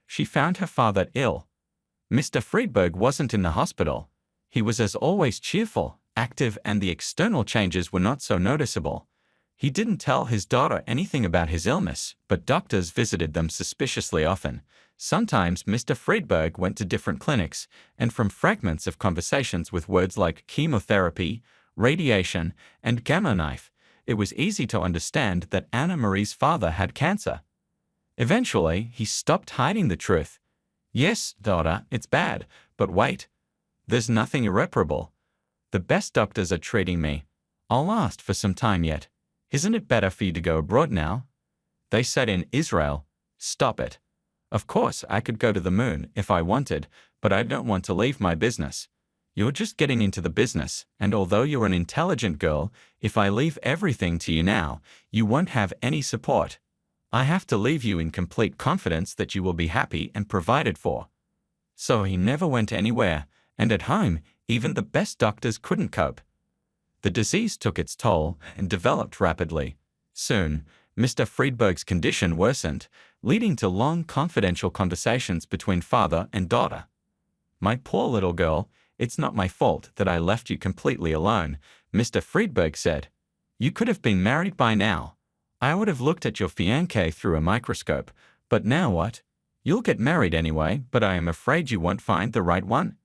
S2: She found her father ill. Mr. Friedberg wasn't in the hospital. He was as always cheerful, active, and the external changes were not so noticeable. He didn't tell his daughter anything about his illness, but doctors visited them suspiciously often. Sometimes Mr. Friedberg went to different clinics, and from fragments of conversations with words like chemotherapy, radiation, and gamma knife, it was easy to understand that Anna Marie's father had cancer. Eventually, he stopped hiding the truth. "Yes, daughter, it's bad, but wait. There's nothing irreparable. The best doctors are treating me. I'll last for some time yet. Isn't it better for you to go abroad now? They said in Israel, stop it. Of course, I could go to the moon if I wanted, but I don't want to leave my business. You're just getting into the business, and although you're an intelligent girl, if I leave everything to you now, you won't have any support. I have to leave you in complete confidence that you will be happy and provided for." So he never went anywhere, and at home, even the best doctors couldn't cope. The disease took its toll and developed rapidly. Soon, Mr. Friedberg's condition worsened, leading to long confidential conversations between father and daughter. "My poor little girl, it's not my fault that I left you completely alone," Mr. Friedberg said. "You could have been married by now. I would have looked at your fiancé through a microscope, but now what? You'll get married anyway, but I am afraid you won't find the right one."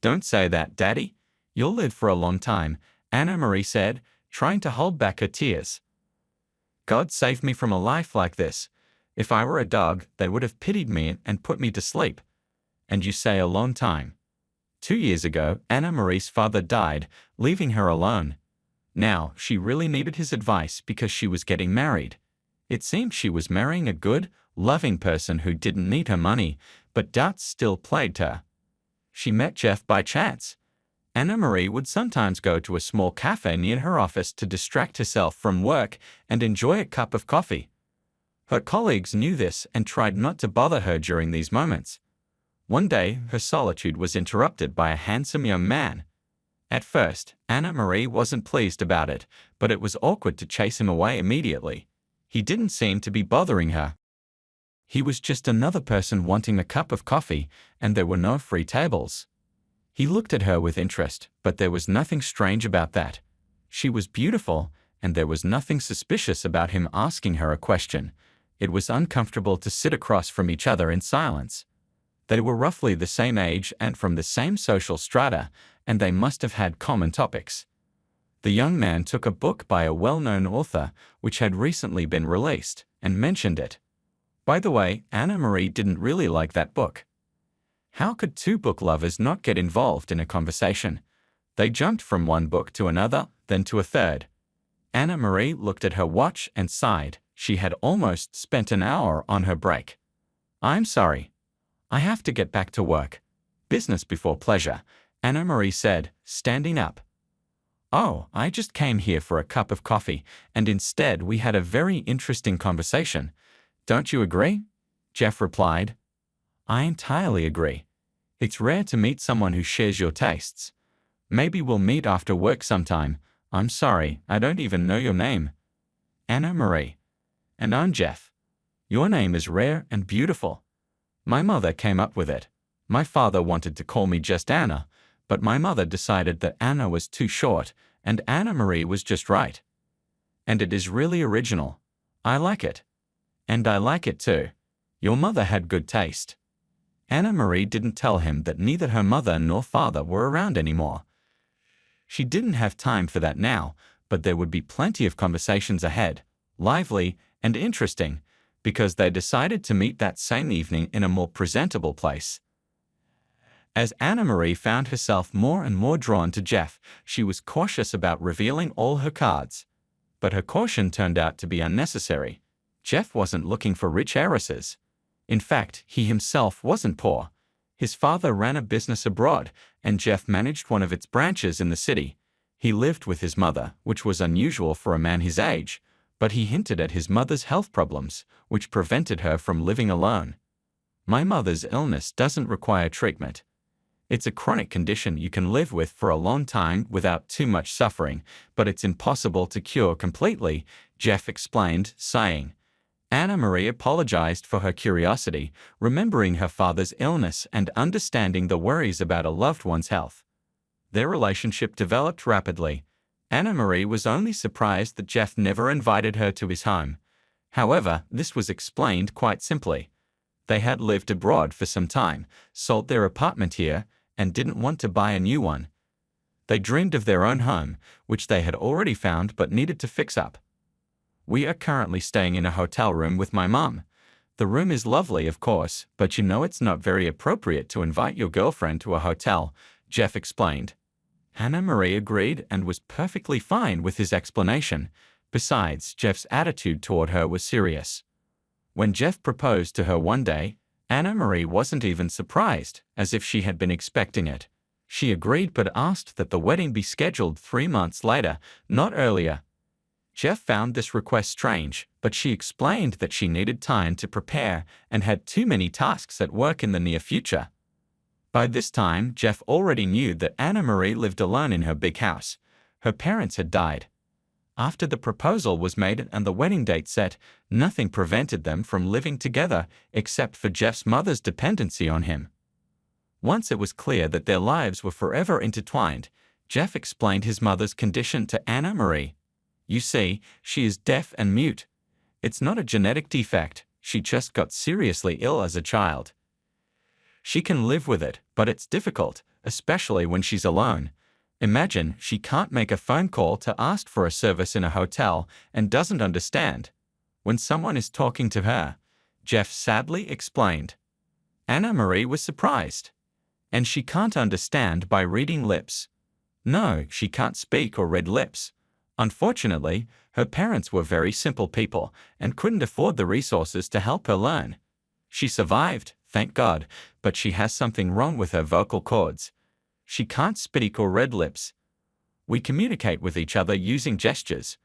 S2: "Don't say that, Daddy. You'll live for a long time," Anna Marie said, trying to hold back her tears. "God save me from a life like this. If I were a dog, they would have pitied me and put me to sleep. And you say a long time. 2 years ago, Anna Marie's father died, leaving her alone. Now, she really needed his advice because she was getting married. It seemed she was marrying a good, loving person who didn't need her money, but doubts still plagued her. She met Jeff by chance. Anna Marie would sometimes go to a small cafe near her office to distract herself from work and enjoy a cup of coffee. Her colleagues knew this and tried not to bother her during these moments. One day, her solitude was interrupted by a handsome young man. At first, Anna Marie wasn't pleased about it, but it was awkward to chase him away immediately. He didn't seem to be bothering her. He was just another person wanting a cup of coffee, and there were no free tables. He looked at her with interest, but there was nothing strange about that. She was beautiful, and there was nothing suspicious about him asking her a question. It was uncomfortable to sit across from each other in silence. They were roughly the same age and from the same social strata, and they must have had common topics. The young man took a book by a well-known author, which had recently been released, and mentioned it. By the way, Anna Marie didn't really like that book. How could two book lovers not get involved in a conversation? They jumped from one book to another, then to a third. Anna Marie looked at her watch and sighed. She had almost spent an hour on her break. "I'm sorry. I have to get back to work. Business before pleasure," Anna Marie said, standing up. "Oh, I just came here for a cup of coffee, and instead we had a very interesting conversation. Don't you agree?" Jeff replied. "I entirely agree. It's rare to meet someone who shares your tastes. Maybe we'll meet after work sometime. I'm sorry, I don't even know your name." "Anna Marie. And I'm Jeff. Your name is rare and beautiful. My mother came up with it. My father wanted to call me just Anna, but my mother decided that Anna was too short, and Anna Marie was just right. And it is really original. I like it. And I like it too. Your mother had good taste." Anna Marie didn't tell him that neither her mother nor father were around anymore. She didn't have time for that now, but there would be plenty of conversations ahead. lively, and interesting, because they decided to meet that same evening in a more presentable place. As Anna Marie found herself more and more drawn to Jeff, she was cautious about revealing all her cards. But her caution turned out to be unnecessary. Jeff wasn't looking for rich heiresses. In fact, he himself wasn't poor. His father ran a business abroad, and Jeff managed one of its branches in the city. He lived with his mother, which was unusual for a man his age, but he hinted at his mother's health problems, which prevented her from living alone. "My mother's illness doesn't require treatment. It's a chronic condition you can live with for a long time without too much suffering, but it's impossible to cure completely," Jeff explained, sighing. Anna Marie apologized for her curiosity, remembering her father's illness and understanding the worries about a loved one's health. Their relationship developed rapidly. Anna Marie was only surprised that Jeff never invited her to his home. However, this was explained quite simply. They had lived abroad for some time, sold their apartment here, and didn't want to buy a new one. They dreamed of their own home, which they had already found but needed to fix up. "We are currently staying in a hotel room with my mom. The room is lovely, of course, but you know it's not very appropriate to invite your girlfriend to a hotel," Jeff explained. Anna Marie agreed and was perfectly fine with his explanation. Besides, Jeff's attitude toward her was serious. When Jeff proposed to her one day, Anna Marie wasn't even surprised, as if she had been expecting it. She agreed but asked that the wedding be scheduled 3 months later, not earlier. Jeff found this request strange, but she explained that she needed time to prepare and had too many tasks at work in the near future. By this time, Jeff already knew that Anna Marie lived alone in her big house. Her parents had died. After the proposal was made and the wedding date set, nothing prevented them from living together except for Jeff's mother's dependency on him. Once it was clear that their lives were forever intertwined, Jeff explained his mother's condition to Anna Marie. "You see, she is deaf and mute. It's not a genetic defect, she just got seriously ill as a child. She can live with it, but it's difficult, especially when she's alone. Imagine she can't make a phone call to ask for a service in a hotel and doesn't understand when someone is talking to her," Jeff sadly explained. Anna Marie was surprised. "And she can't understand by reading lips?" "No, she can't speak or read lips. Unfortunately, her parents were very simple people and couldn't afford the resources to help her learn. She survived, thank God, but she has something wrong with her vocal cords. She can't speak or read lips. We communicate with each other using gestures.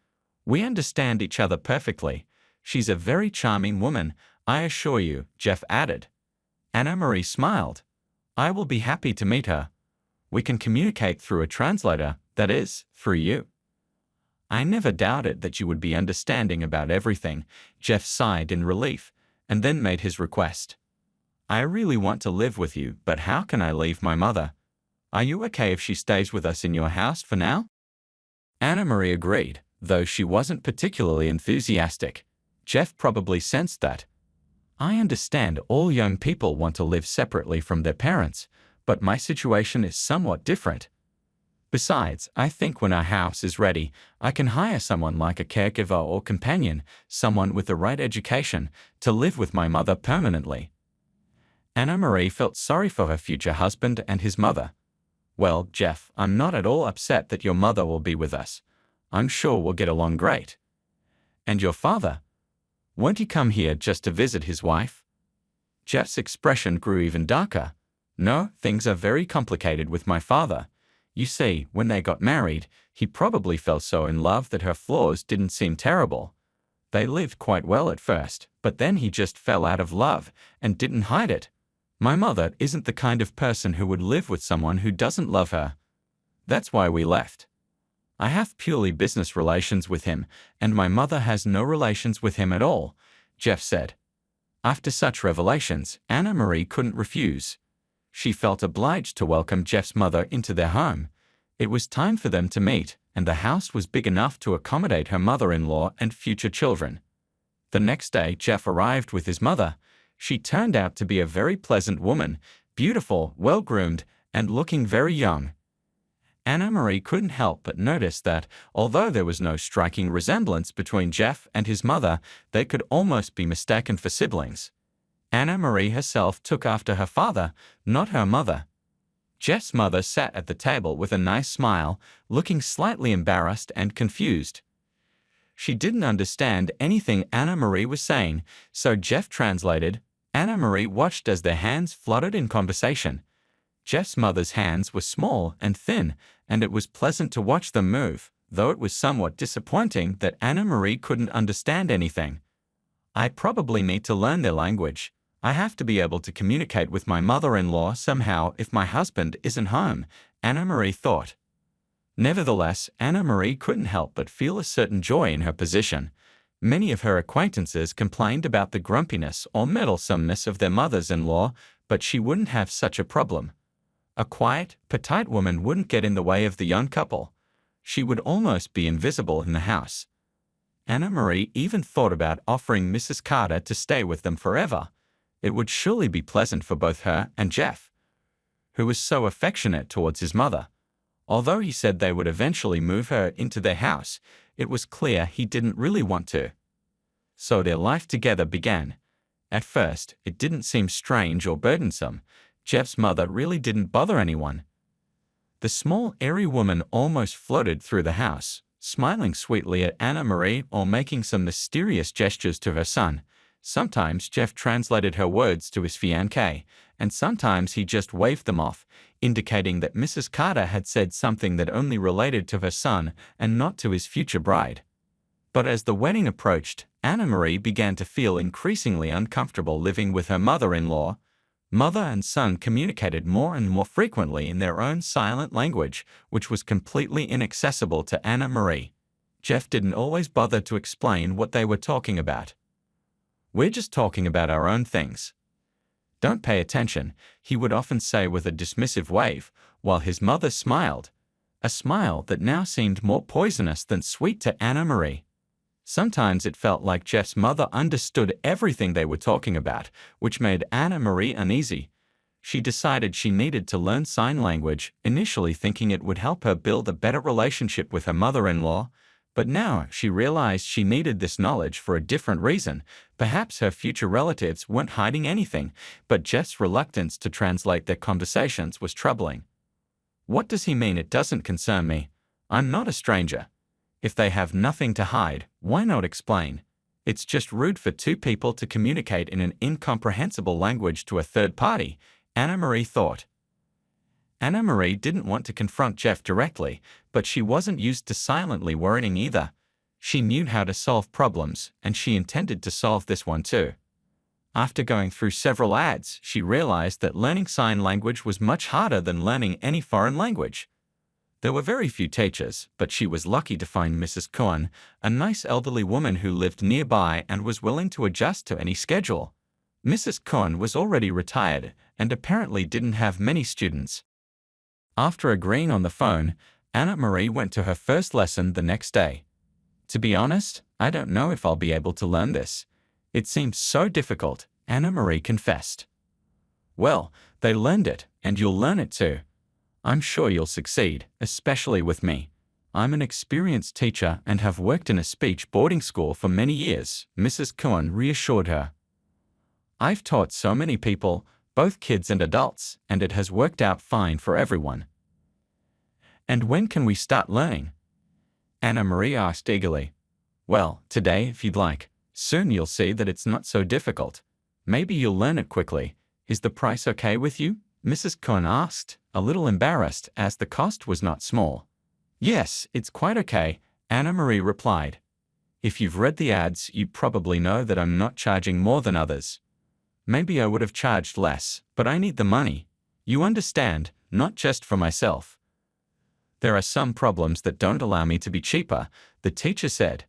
S2: We understand each other perfectly. She's a very charming woman, I assure you," Jeff added. Anna Marie smiled. "I will be happy to meet her. We can communicate through a translator, that is, through you." "I never doubted that you would be understanding about everything," Jeff sighed in relief, and then made his request. "I really want to live with you, but how can I leave my mother? Are you okay if she stays with us in your house for now?" Anna Marie agreed, though she wasn't particularly enthusiastic. Jeff probably sensed that. "I understand all young people want to live separately from their parents, but my situation is somewhat different. Besides, I think when our house is ready, I can hire someone like a caregiver or companion, someone with the right education, to live with my mother permanently." Anna Marie felt sorry for her future husband and his mother. "Well, Jeff, I'm not at all upset that your mother will be with us. I'm sure we'll get along great. And your father? Won't he come here just to visit his wife?" Jeff's expression grew even darker. "No, things are very complicated with my father. You see, when they got married, he probably fell so in love that her flaws didn't seem terrible. They lived quite well at first, but then he just fell out of love and didn't hide it. My mother isn't the kind of person who would live with someone who doesn't love her. That's why we left. I have purely business relations with him, and my mother has no relations with him at all," Jeff said. After such revelations, Anna Marie couldn't refuse. She felt obliged to welcome Jeff's mother into their home. It was time for them to meet, and the house was big enough to accommodate her mother-in-law and future children. The next day, Jeff arrived with his mother. She turned out to be a very pleasant woman, beautiful, well-groomed, and looking very young. Anna Marie couldn't help but notice that, although there was no striking resemblance between Jeff and his mother, they could almost be mistaken for siblings. Anna Marie herself took after her father, not her mother. Jeff's mother sat at the table with a nice smile, looking slightly embarrassed and confused. She didn't understand anything Anna Marie was saying, so Jeff translated. Anna Marie watched as their hands fluttered in conversation. Jeff's mother's hands were small and thin, and it was pleasant to watch them move, though it was somewhat disappointing that Anna Marie couldn't understand anything. I probably need to learn their language. I have to be able to communicate with my mother-in-law somehow if my husband isn't home, Anna Marie thought. Nevertheless, Anna Marie couldn't help but feel a certain joy in her position. Many of her acquaintances complained about the grumpiness or meddlesomeness of their mothers-in-law, but she wouldn't have such a problem. A quiet, petite woman wouldn't get in the way of the young couple. She would almost be invisible in the house. Anna Marie even thought about offering Mrs. Carter to stay with them forever. It would surely be pleasant for both her and Jeff, who was so affectionate towards his mother. Although he said they would eventually move her into their house, it was clear he didn't really want to. So their life together began. At first, it didn't seem strange or burdensome. Jeff's mother really didn't bother anyone. The small, airy woman almost floated through the house, smiling sweetly at Anna Marie or making some mysterious gestures to her son. Sometimes Jeff translated her words to his fiancée, and sometimes he just waved them off, indicating that Mrs. Carter had said something that only related to her son and not to his future bride. But as the wedding approached, Anna Marie began to feel increasingly uncomfortable living with her mother-in-law. Mother and son communicated more and more frequently in their own silent language, which was completely inaccessible to Anna Marie. Jeff didn't always bother to explain what they were talking about. "We're just talking about our own things. Don't pay attention," he would often say with a dismissive wave, while his mother smiled, a smile that now seemed more poisonous than sweet to Anna Marie. Sometimes it felt like Jeff's mother understood everything they were talking about, which made Anna Marie uneasy. She decided she needed to learn sign language, initially thinking it would help her build a better relationship with her mother-in-law, but now she realized she needed this knowledge for a different reason. Perhaps her future relatives weren't hiding anything, but Jeff's reluctance to translate their conversations was troubling. "What does he mean it doesn't concern me? I'm not a stranger. If they have nothing to hide, why not explain? It's just rude for two people to communicate in an incomprehensible language to a third party," Anna Marie thought. Anna Marie didn't want to confront Jeff directly, but she wasn't used to silently worrying either. She knew how to solve problems, and she intended to solve this one too. After going through several ads, she realized that learning sign language was much harder than learning any foreign language. There were very few teachers, but she was lucky to find Mrs. Cohen, a nice elderly woman who lived nearby and was willing to adjust to any schedule. Mrs. Cohen was already retired and apparently didn't have many students. After agreeing on the phone, Anna Marie went to her first lesson the next day. "To be honest, I don't know if I'll be able to learn this. It seems so difficult," Anna Marie confessed. "Well, they learned it, and you'll learn it too. I'm sure you'll succeed, especially with me. I'm an experienced teacher and have worked in a speech boarding school for many years," Mrs. Cohen reassured her. "I've taught so many people, both kids and adults, and it has worked out fine for everyone." "And when can we start learning?" Anna Marie asked eagerly. "Well, today if you'd like. Soon you'll see that it's not so difficult. Maybe you'll learn it quickly. Is the price okay with you?" Mrs. Cohen asked, a little embarrassed as the cost was not small. "Yes, it's quite okay," Anna Marie replied. "If you've read the ads, you probably know that I'm not charging more than others. Maybe I would have charged less, but I need the money. You understand, not just for myself. There are some problems that don't allow me to be cheaper," the teacher said.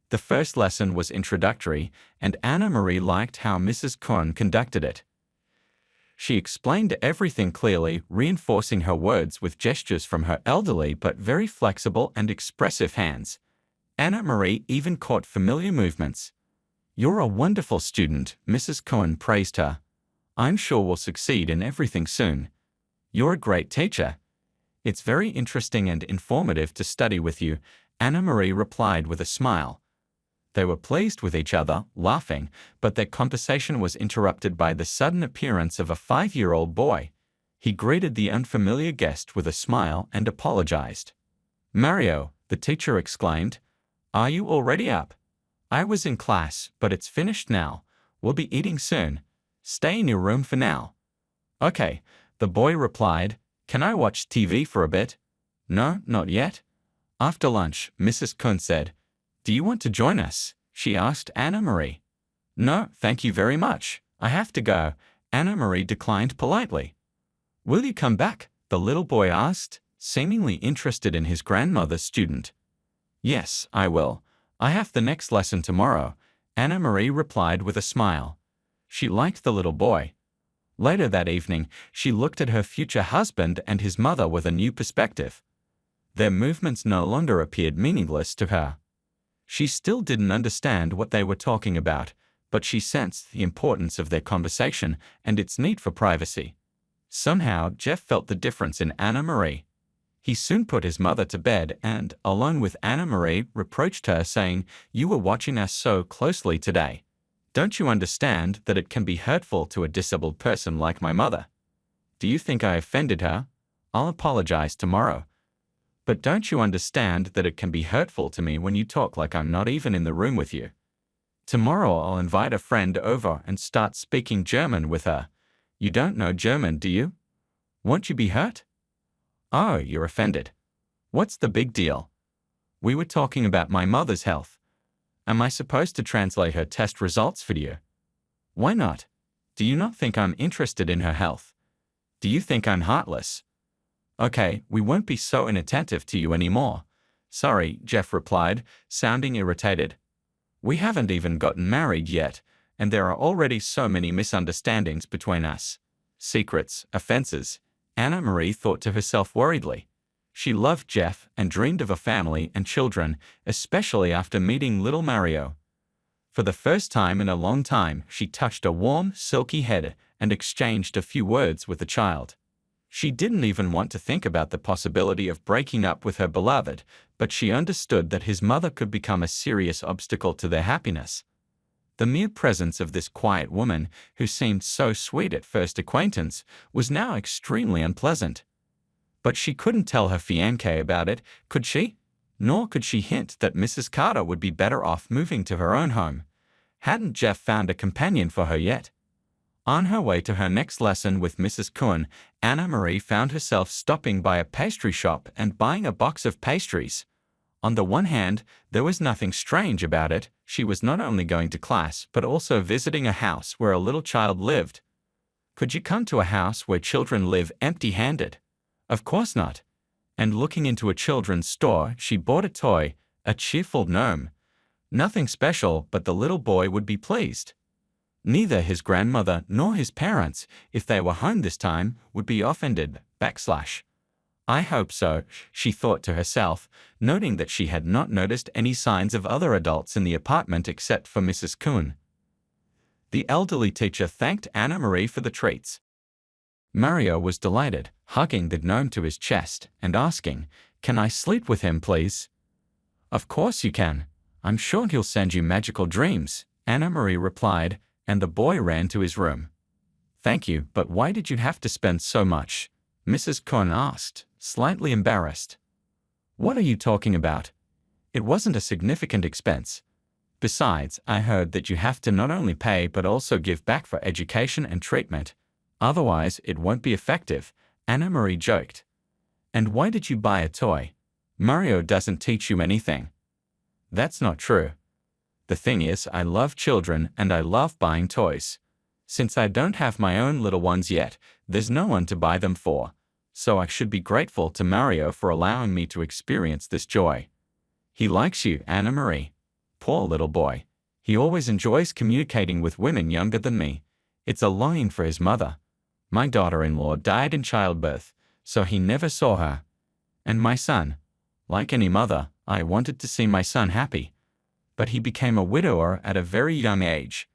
S2: The first lesson was introductory, and Anna Marie liked how Mrs. Cohen conducted it. She explained everything clearly, reinforcing her words with gestures from her elderly but very flexible and expressive hands. Anna Marie even caught familiar movements. "You're a wonderful student," Mrs. Cohen praised her. "I'm sure we'll succeed in everything soon. You're a great teacher. It's very interesting and informative to study with you, Anna-Marie replied with a smile. They were pleased with each other, laughing, but their conversation was interrupted by the sudden appearance of a 5-year-old boy. He greeted the unfamiliar guest with a smile and apologized. "Mario," the teacher exclaimed, "are you already up? I was in class, but it's finished now. We'll be eating soon. Stay in your room for now." "Okay," the boy replied. "Can I watch TV for a bit?" "No, not yet." "After lunch," Mrs. Kuhn said. "Do you want to join us?" she asked Anna-Marie. "No, thank you very much. I have to go," Anna-Marie declined politely. "Will you come back?" the little boy asked, seemingly interested in his grandmother's student. "Yes, I will. I have the next lesson tomorrow," Anna-Marie replied with a smile. She liked the little boy. Later that evening, she looked at her future husband and his mother with a new perspective. Their movements no longer appeared meaningless to her. She still didn't understand what they were talking about, but she sensed the importance of their conversation and its need for privacy. Somehow, Jeff felt the difference in Anna-Marie. He soon put his mother to bed and, alone with Anna-Marie, reproached her, saying, "You were watching us so closely today. Don't you understand that it can be hurtful to a disabled person like my mother? Do you think I offended her? I'll apologize tomorrow. But don't you understand that it can be hurtful to me when you talk like I'm not even in the room with you? Tomorrow I'll invite a friend over and start speaking German with her. You don't know German, do you? Won't you be hurt?" "Oh, you're offended. What's the big deal? We were talking about my mother's health. Am I supposed to translate her test results for you? Why not? Do you not think I'm interested in her health? Do you think I'm heartless? Okay, we won't be so inattentive to you anymore." "Sorry," Jeff replied, sounding irritated. "We haven't even gotten married yet, and there are already so many misunderstandings between us. Secrets, offenses." Anna-Marie thought to herself worriedly. She loved Jeff and dreamed of a family and children, especially after meeting little Mario. For the first time in a long time, she touched a warm, silky head and exchanged a few words with the child. She didn't even want to think about the possibility of breaking up with her beloved, but she understood that his mother could become a serious obstacle to their happiness. The mere presence of this quiet woman, who seemed so sweet at first acquaintance, was now extremely unpleasant. But she couldn't tell her fiancé about it, could she? Nor could she hint that Mrs. Carter would be better off moving to her own home. Hadn't Jeff found a companion for her yet? On her way to her next lesson with Mrs. Kuhn, Anna-Marie found herself stopping by a pastry shop and buying a box of pastries. On the one hand, there was nothing strange about it. She was not only going to class but also visiting a house where a little child lived. Could you come to a house where children live empty-handed? Of course not. And looking into a children's store, she bought a toy, a cheerful gnome. Nothing special, but the little boy would be pleased. Neither his grandmother nor his parents, if they were home this time, would be offended. I hope so, she thought to herself, noting that she had not noticed any signs of other adults in the apartment except for Mrs. Kuhn. The elderly teacher thanked Anna-Marie for the treats. Mario was delighted, hugging the gnome to his chest and asking, "Can I sleep with him, please?" "Of course you can. I'm sure he'll send you magical dreams," Anna-Marie replied, and the boy ran to his room. "Thank you, but why did you have to spend so much?" Mrs. Kuhn asked, slightly embarrassed. "What are you talking about? It wasn't a significant expense. Besides, I heard that you have to not only pay but also give back for education and treatment. Otherwise, it won't be effective," Anna-Marie joked. "And why did you buy a toy? Mario doesn't teach you anything." "That's not true. The thing is, I love children and I love buying toys. Since I don't have my own little ones yet, there's no one to buy them for. So I should be grateful to Mario for allowing me to experience this joy. He likes you, Anna-Marie. Poor little boy. He always enjoys communicating with women younger than me. It's a longing for his mother. My daughter-in-law died in childbirth, so he never saw her. And my son. Like any mother, I wanted to see my son happy. But he became a widower at a very young age.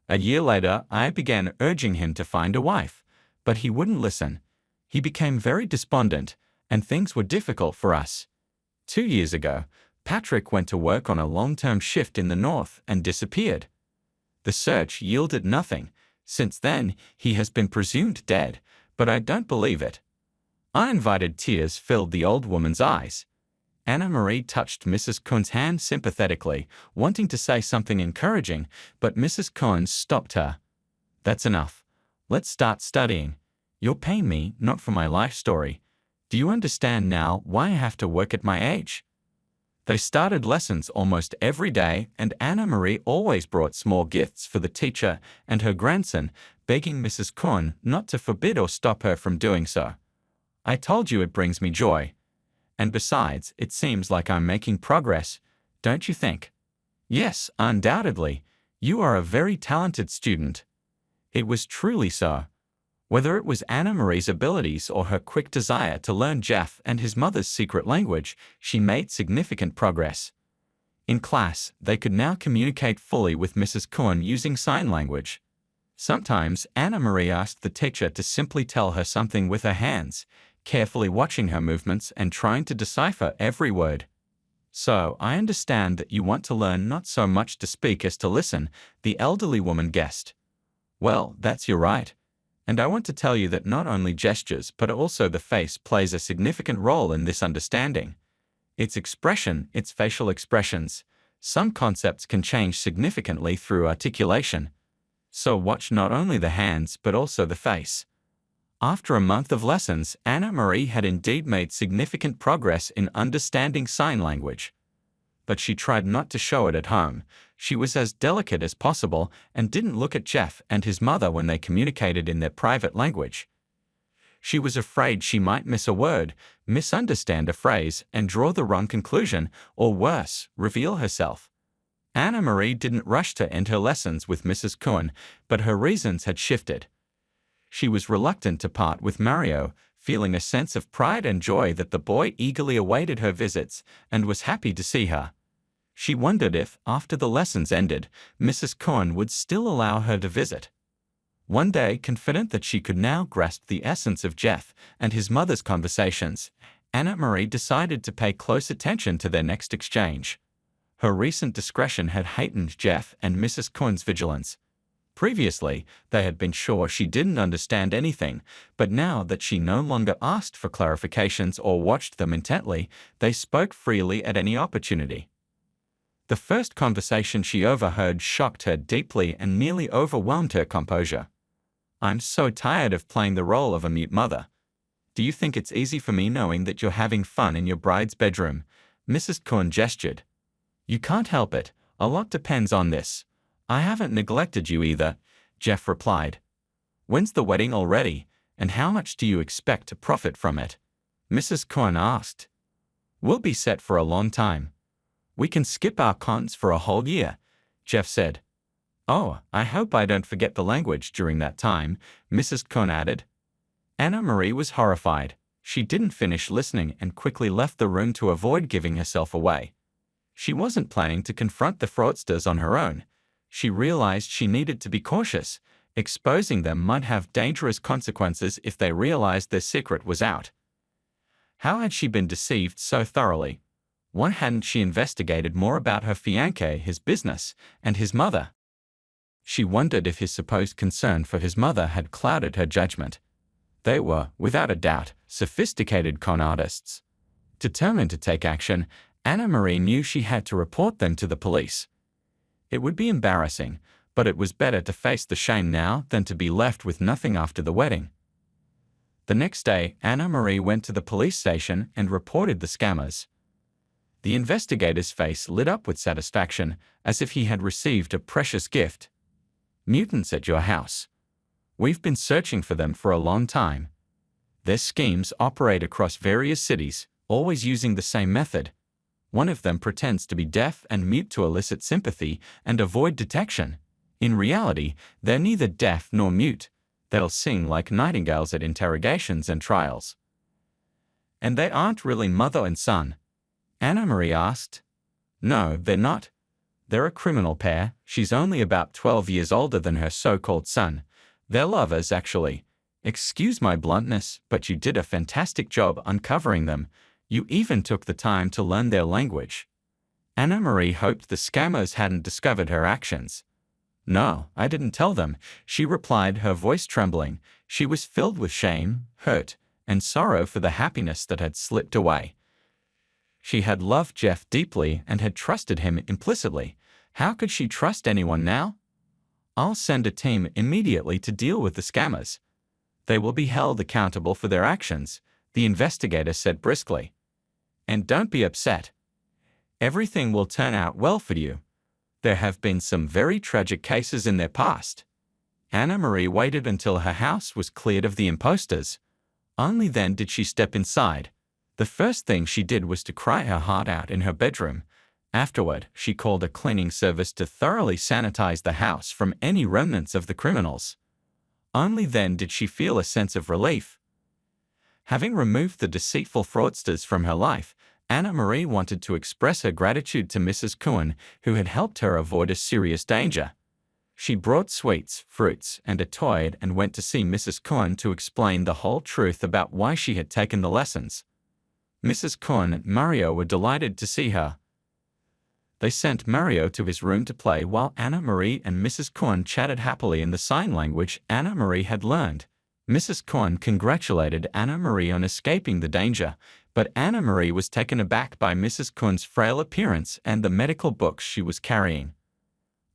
S2: A year later, I began urging him to find a wife, but he wouldn't listen. He became very despondent, and things were difficult for us. 2 years ago, Patrick went to work on a long-term shift in the north and disappeared. The search yielded nothing. Since then, he has been presumed dead, but I don't believe it. Uninvited tears filled the old woman's eyes. Anna Marie touched Mrs. Kuhn's hand sympathetically, wanting to say something encouraging, but Mrs. Kuhn stopped her. That's enough. Let's start studying. You're paying me not for my life story. Do you understand now why I have to work at my age? They started lessons almost every day, and Anna Marie always brought small gifts for the teacher and her grandson, begging Mrs. Kuhn not to forbid or stop her from doing so. I told you it brings me joy. And besides, it seems like I'm making progress, don't you think? Yes, undoubtedly. You are a very talented student. It was truly so. Whether it was Anna Marie's abilities or her quick desire to learn Jeff and his mother's secret language, she made significant progress. In class, they could now communicate fully with Mrs. Kuhn using sign language. Sometimes, Anna Marie asked the teacher to simply tell her something with her hands, carefully watching her movements and trying to decipher every word. So, I understand that you want to learn not so much to speak as to listen, the elderly woman guessed. Well, that's your right. And I want to tell you that not only gestures but also the face plays a significant role in this understanding. Its expression, its facial expressions. Some concepts can change significantly through articulation. So watch not only the hands but also the face. After a month of lessons, Anna Marie had indeed made significant progress in understanding sign language. But she tried not to show it at home. She was as delicate as possible and didn't look at Jeff and his mother when they communicated in their private language. She was afraid she might miss a word, misunderstand a phrase, and draw the wrong conclusion, or worse, reveal herself. Anna Marie didn't rush to end her lessons with Mrs. Kuhn, but her reasons had shifted. She was reluctant to part with Mario, feeling a sense of pride and joy that the boy eagerly awaited her visits and was happy to see her. She wondered if, after the lessons ended, Mrs. Kuhn would still allow her to visit. One day, confident that she could now grasp the essence of Jeff and his mother's conversations, Anna Marie decided to pay close attention to their next exchange. Her recent discretion had heightened Jeff and Mrs. Kuhn's vigilance. Previously, they had been sure she didn't understand anything, but now that she no longer asked for clarifications or watched them intently, they spoke freely at any opportunity. The first conversation she overheard shocked her deeply and nearly overwhelmed her composure. I'm so tired of playing the role of a mute mother. Do you think it's easy for me knowing that you're having fun in your bride's bedroom? Mrs. Kuhn gestured. You can't help it. A lot depends on this. I haven't neglected you either, Jeff replied. When's the wedding already, and how much do you expect to profit from it? Mrs. Kuhn asked. We'll be set for a long time. We can skip our cons for a whole year, Jeff said. Oh, I hope I don't forget the language during that time, Mrs. Kuhn added. Anna Marie was horrified. She didn't finish listening and quickly left the room to avoid giving herself away. She wasn't planning to confront the fraudsters on her own. She realized she needed to be cautious. Exposing them might have dangerous consequences if they realized their secret was out. How had she been deceived so thoroughly? Why hadn't she investigated more about her fiancé, his business, and his mother? She wondered if his supposed concern for his mother had clouded her judgment. They were, without a doubt, sophisticated con artists. Determined to take action, Anna Marie knew she had to report them to the police. It would be embarrassing, but it was better to face the shame now than to be left with nothing after the wedding. The next day, Anna Marie went to the police station and reported the scammers. The investigator's face lit up with satisfaction, as if he had received a precious gift. Mutants at your house. We've been searching for them for a long time. Their schemes operate across various cities, always using the same method. One of them pretends to be deaf and mute to elicit sympathy and avoid detection. In reality, they're neither deaf nor mute. They'll sing like nightingales at interrogations and trials. And they aren't really mother and son? Anna Marie asked. No, they're not. They're a criminal pair. She's only about 12 years older than her so-called son. They're lovers, actually. Excuse my bluntness, but you did a fantastic job uncovering them. You even took the time to learn their language. Anna Marie hoped the scammers hadn't discovered her actions. No, I didn't tell them, she replied, her voice trembling. She was filled with shame, hurt, and sorrow for the happiness that had slipped away. She had loved Jeff deeply and had trusted him implicitly. How could she trust anyone now? I'll send a team immediately to deal with the scammers. They will be held accountable for their actions, the investigator said briskly. And don't be upset. Everything will turn out well for you. There have been some very tragic cases in their past. Anna Marie waited until her house was cleared of the imposters. Only then did she step inside. The first thing she did was to cry her heart out in her bedroom. Afterward, she called a cleaning service to thoroughly sanitize the house from any remnants of the criminals. Only then did she feel a sense of relief. Having removed the deceitful fraudsters from her life, Anna Marie wanted to express her gratitude to Mrs. Cohen, who had helped her avoid a serious danger. She brought sweets, fruits, and a toy and went to see Mrs. Cohen to explain the whole truth about why she had taken the lessons. Mrs. Cohen and Mario were delighted to see her. They sent Mario to his room to play while Anna Marie and Mrs. Cohen chatted happily in the sign language Anna Marie had learned. Mrs. Cohen congratulated Anna Marie on escaping the danger, but Anna Marie was taken aback by Mrs. Cohen's frail appearance and the medical books she was carrying.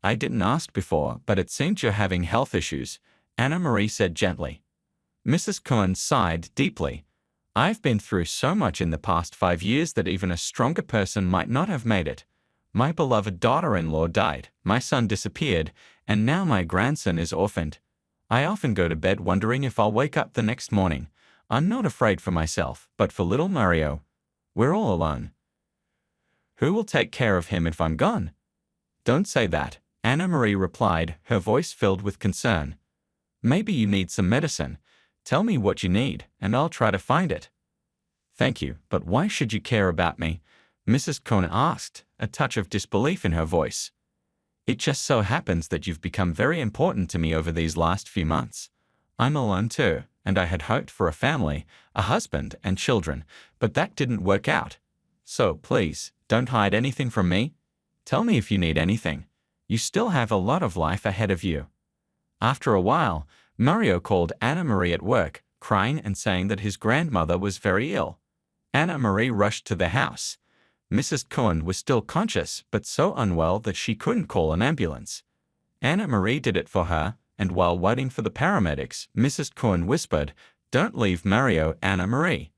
S2: I didn't ask before, but it seems you're having health issues, Anna Marie said gently. Mrs. Cohen sighed deeply. I've been through so much in the past 5 years that even a stronger person might not have made it. My beloved daughter-in-law died, my son disappeared, and now my grandson is orphaned. I often go to bed wondering if I'll wake up the next morning. I'm not afraid for myself, but for little Mario. We're all alone. Who will take care of him if I'm gone? Don't say that, Anna Marie replied, her voice filled with concern. Maybe you need some medicine. Tell me what you need, and I'll try to find it. Thank you, but why should you care about me? Mrs. Cohen asked, a touch of disbelief in her voice. It just so happens that you've become very important to me over these last few months. I'm alone too, and I had hoped for a family, a husband and children, but that didn't work out. So please, don't hide anything from me. Tell me if you need anything. You still have a lot of life ahead of you. After a while, Mario called Anna Marie at work, crying and saying that his grandmother was very ill. Anna Marie rushed to the house. Mrs. Cohen was still conscious, but so unwell that she couldn't call an ambulance. Anna Marie did it for her, and while waiting for the paramedics, Mrs. Cohen whispered, "Don't leave Mario, Anna Marie.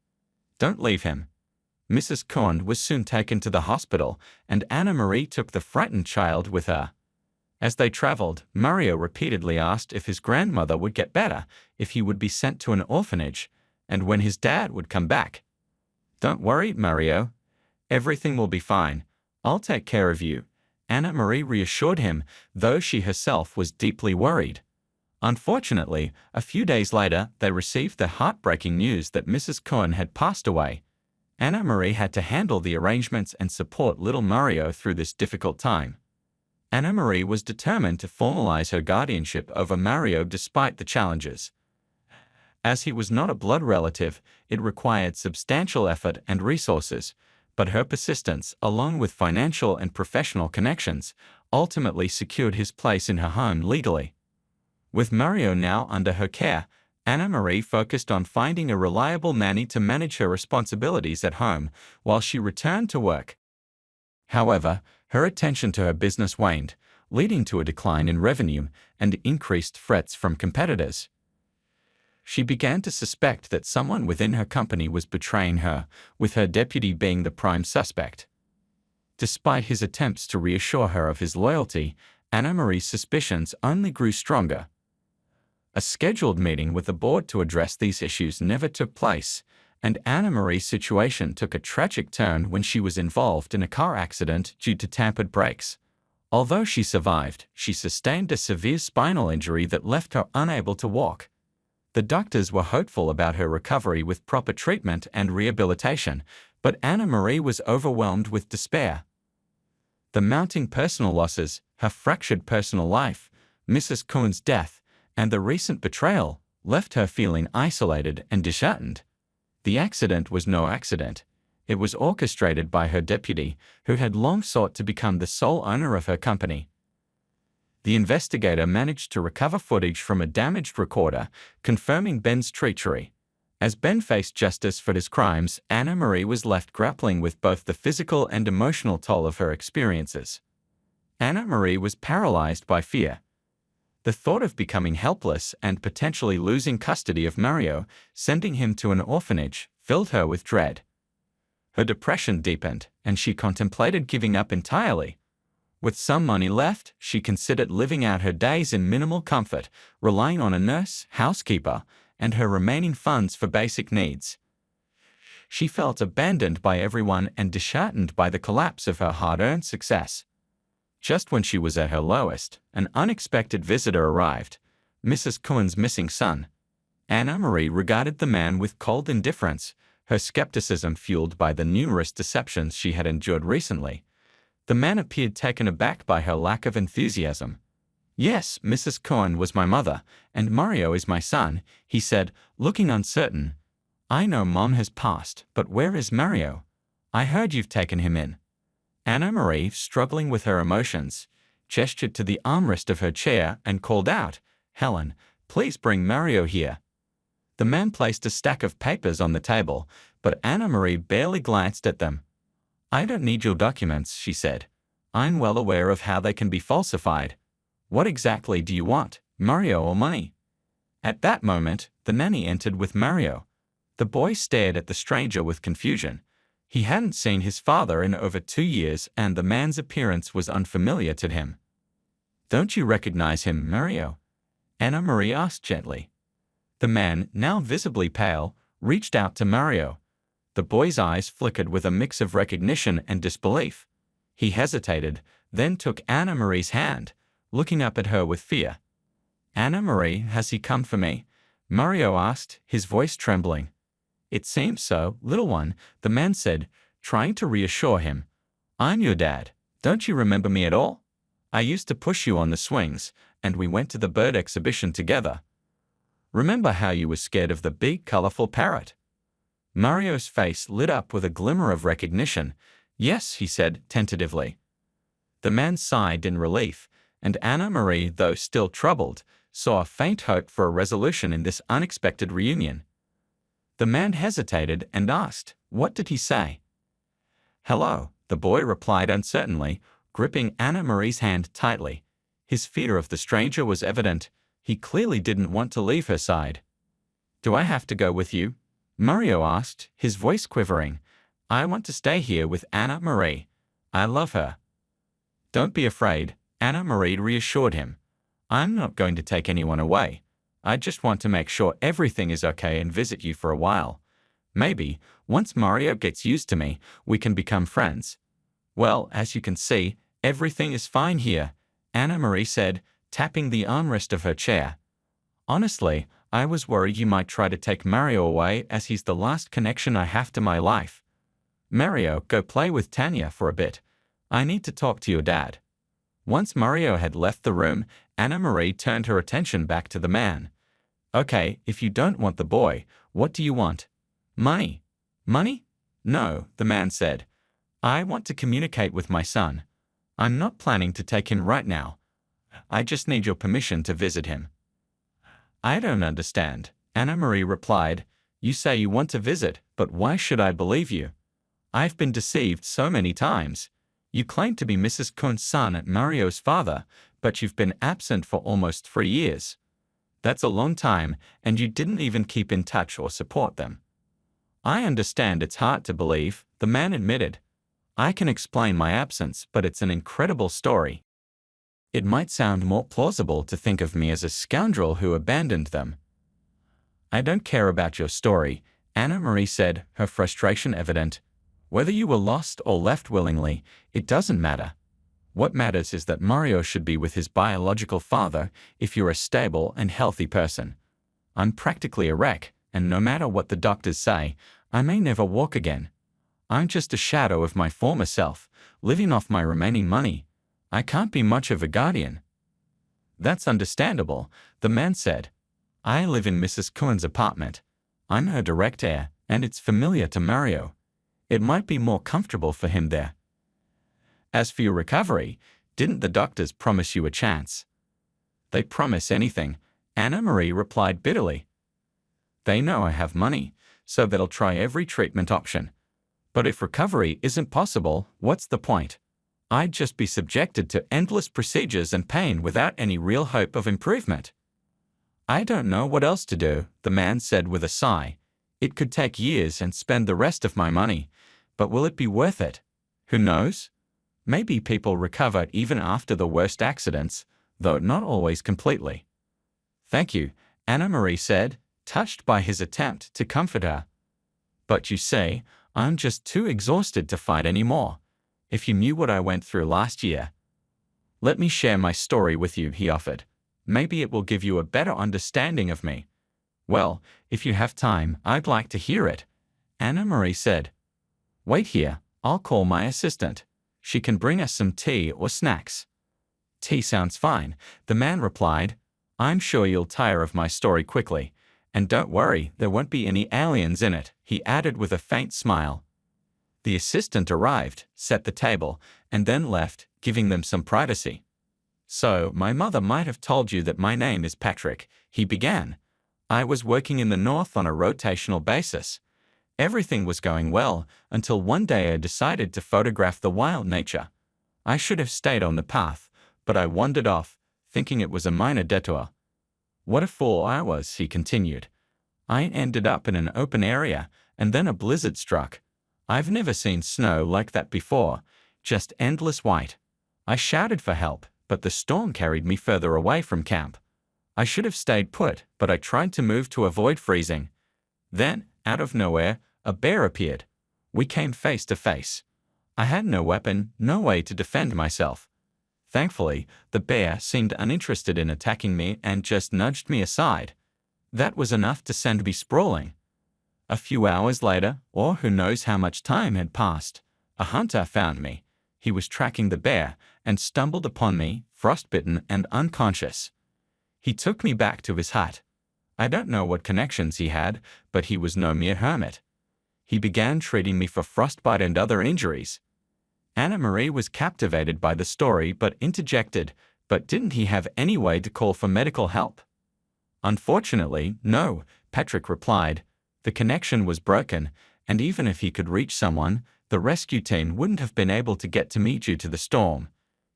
S2: Don't leave him." Mrs. Cohen was soon taken to the hospital, and Anna Marie took the frightened child with her. As they traveled, Mario repeatedly asked if his grandmother would get better, if he would be sent to an orphanage, and when his dad would come back. "Don't worry, Mario. Everything will be fine. I'll take care of you," Anna Marie reassured him, though she herself was deeply worried. Unfortunately, a few days later, they received the heartbreaking news that Mrs. Cohen had passed away. Anna Marie had to handle the arrangements and support little Mario through this difficult time. Anna Marie was determined to formalize her guardianship over Mario despite the challenges. As he was not a blood relative, it required substantial effort and resources, but her persistence, along with financial and professional connections, ultimately secured his place in her home legally. With Mario now under her care, Anna Marie focused on finding a reliable nanny to manage her responsibilities at home while she returned to work. However, her attention to her business waned, leading to a decline in revenue and increased threats from competitors. She began to suspect that someone within her company was betraying her, with her deputy being the prime suspect. Despite his attempts to reassure her of his loyalty, Anna Marie's suspicions only grew stronger. A scheduled meeting with the board to address these issues never took place, and Anna Marie's situation took a tragic turn when she was involved in a car accident due to tampered brakes. Although she survived, she sustained a severe spinal injury that left her unable to walk. The doctors were hopeful about her recovery with proper treatment and rehabilitation, but Anna Marie was overwhelmed with despair. The mounting personal losses, her fractured personal life, Mrs. Cohen's death, and the recent betrayal left her feeling isolated and disheartened. The accident was no accident. It was orchestrated by her deputy, who had long sought to become the sole owner of her company. The investigator managed to recover footage from a damaged recorder, confirming Ben's treachery. As Ben faced justice for his crimes, Anna Marie was left grappling with both the physical and emotional toll of her experiences. Anna Marie was paralyzed by fear. The thought of becoming helpless and potentially losing custody of Mario, sending him to an orphanage, filled her with dread. Her depression deepened, and she contemplated giving up entirely. With some money left, she considered living out her days in minimal comfort, relying on a nurse, housekeeper, and her remaining funds for basic needs. She felt abandoned by everyone and disheartened by the collapse of her hard-earned success. Just when she was at her lowest, an unexpected visitor arrived, Mrs. Cohen's missing son. Anna Marie regarded the man with cold indifference, her skepticism fueled by the numerous deceptions she had endured recently. The man appeared taken aback by her lack of enthusiasm. "Yes, Mrs. Cohen was my mother, and Mario is my son," he said, looking uncertain. "I know Mom has passed, but where is Mario? I heard you've taken him in." Anna Marie, struggling with her emotions, gestured to the armrest of her chair and called out, "Helen, please bring Mario here." The man placed a stack of papers on the table, but Anna Marie barely glanced at them. "I don't need your documents," she said. "I'm well aware of how they can be falsified. What exactly do you want, Mario or money?" At that moment, the nanny entered with Mario. The boy stared at the stranger with confusion. He hadn't seen his father in over 2 years, and the man's appearance was unfamiliar to him. "Don't you recognize him, Mario?" Anna Marie asked gently. The man, now visibly pale, reached out to Mario. The boy's eyes flickered with a mix of recognition and disbelief. He hesitated, then took Anna Marie's hand, looking up at her with fear. "Anna Marie, has he come for me?" Mario asked, his voice trembling. "It seems so, little one," the man said, trying to reassure him. "I'm your dad. Don't you remember me at all? I used to push you on the swings, and we went to the bird exhibition together. Remember how you were scared of the big, colorful parrot?" Mario's face lit up with a glimmer of recognition. "Yes," he said tentatively. The man sighed in relief, and Anna Marie, though still troubled, saw a faint hope for a resolution in this unexpected reunion. The man hesitated and asked, "What did he say?" "Hello," the boy replied uncertainly, gripping Anna Marie's hand tightly. His fear of the stranger was evident. He clearly didn't want to leave her side. "Do I have to go with you?" Mario asked, his voice quivering. "I want to stay here with Anna Marie. I love her." "Don't be afraid," Anna Marie reassured him. "I'm not going to take anyone away. I just want to make sure everything is okay and visit you for a while. Maybe, once Mario gets used to me, we can become friends." "Well, as you can see, everything is fine here," Anna Marie said, tapping the armrest of her chair. "Honestly, I was worried you might try to take Mario away, as he's the last connection I have to my life. Mario, go play with Tanya for a bit. I need to talk to your dad." Once Mario had left the room, Anna Marie turned her attention back to the man. "Okay, if you don't want the boy, what do you want?" "Money." "Money?" "No," the man said. "I want to communicate with my son. I'm not planning to take him right now. I just need your permission to visit him." "I don't understand," Anna Marie replied. "You say you want to visit, but why should I believe you? I've been deceived so many times. You claim to be Mrs. Kuhn's son and Mario's father, but you've been absent for almost 3 years. That's a long time, and you didn't even keep in touch or support them." "I understand it's hard to believe," the man admitted. "I can explain my absence, but it's an incredible story. It might sound more plausible to think of me as a scoundrel who abandoned them." "I don't care about your story," Anna Marie said, her frustration evident. "Whether you were lost or left willingly, it doesn't matter. What matters is that Mario should be with his biological father if you're a stable and healthy person. I'm practically a wreck, and no matter what the doctors say, I may never walk again. I'm just a shadow of my former self, living off my remaining money. I can't be much of a guardian." "That's understandable," the man said. I live in Mrs. Cohen's apartment. I'm her direct heir, and it's familiar to Mario. It might be more comfortable for him there. As for your recovery, didn't the doctors promise you a chance? They promise anything, Anna Marie replied bitterly. They know I have money, so they'll try every treatment option. But if recovery isn't possible, what's the point? I'd just be subjected to endless procedures and pain without any real hope of improvement. I don't know what else to do, the man said with a sigh. It could take years and spend the rest of my money, but will it be worth it? Who knows? Maybe people recover even after the worst accidents, though not always completely. Thank you, Anna Marie said, touched by his attempt to comfort her. But you say, I'm just too exhausted to fight anymore. If you knew what I went through last year. Let me share my story with you, he offered. Maybe it will give you a better understanding of me. Well, if you have time, I'd like to hear it, Anna Marie said. Wait here, I'll call my assistant. She can bring us some tea or snacks. Tea sounds fine, the man replied. I'm sure you'll tire of my story quickly. And don't worry, there won't be any aliens in it, he added with a faint smile. The assistant arrived, set the table, and then left, giving them some privacy. So, my mother might have told you that my name is Patrick, he began. I was working in the north on a rotational basis. Everything was going well, until one day I decided to photograph the wild nature. I should have stayed on the path, but I wandered off, thinking it was a minor detour. What a fool I was, he continued. I ended up in an open area, and then a blizzard struck. I've never seen snow like that before, just endless white. I shouted for help, but the storm carried me further away from camp. I should have stayed put, but I tried to move to avoid freezing. Then, out of nowhere, a bear appeared. We came face to face. I had no weapon, no way to defend myself. Thankfully, the bear seemed uninterested in attacking me and just nudged me aside. That was enough to send me sprawling. A few hours later, or who knows how much time had passed, a hunter found me. He was tracking the bear and stumbled upon me, frostbitten and unconscious. He took me back to his hut. I don't know what connections he had, but he was no mere hermit. He began treating me for frostbite and other injuries. Anna Marie was captivated by the story but interjected, but didn't he have any way to call for medical help? Unfortunately, no, Patrick replied. The connection was broken, and even if he could reach someone, the rescue team wouldn't have been able to get to me due to the storm.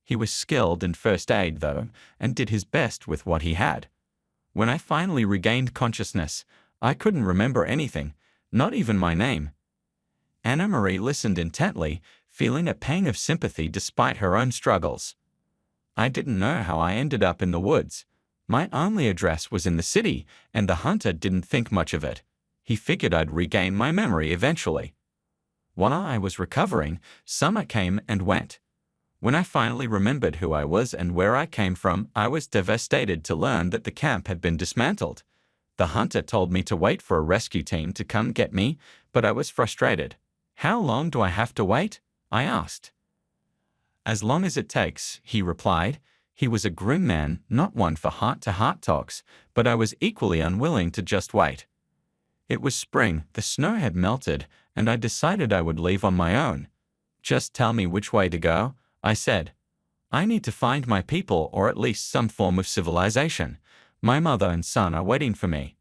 S2: He was skilled in first aid, though, and did his best with what he had. When I finally regained consciousness, I couldn't remember anything, not even my name. Anna Marie listened intently, feeling a pang of sympathy despite her own struggles. I didn't know how I ended up in the woods. My only address was in the city, and the hunter didn't think much of it. He figured I'd regain my memory eventually. While I was recovering, summer came and went. When I finally remembered who I was and where I came from, I was devastated to learn that the camp had been dismantled. The hunter told me to wait for a rescue team to come get me, but I was frustrated. How long do I have to wait? I asked. As long as it takes, he replied. He was a grim man, not one for heart-to-heart talks, but I was equally unwilling to just wait. It was spring, the snow had melted, and I decided I would leave on my own. Just tell me which way to go, I said. I need to find my people or at least some form of civilization. My mother and son are waiting for me.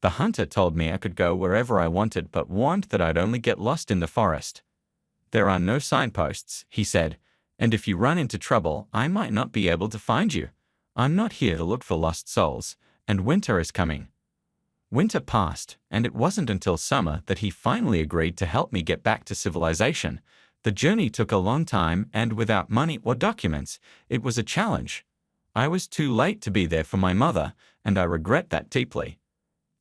S2: The hunter told me I could go wherever I wanted but warned that I'd only get lost in the forest. There are no signposts, he said, and if you run into trouble, I might not be able to find you. I'm not here to look for lost souls, and winter is coming. Winter passed, and it wasn't until summer that he finally agreed to help me get back to civilization. The journey took a long time, and without money or documents, it was a challenge. I was too late to be there for my mother, and I regret that deeply.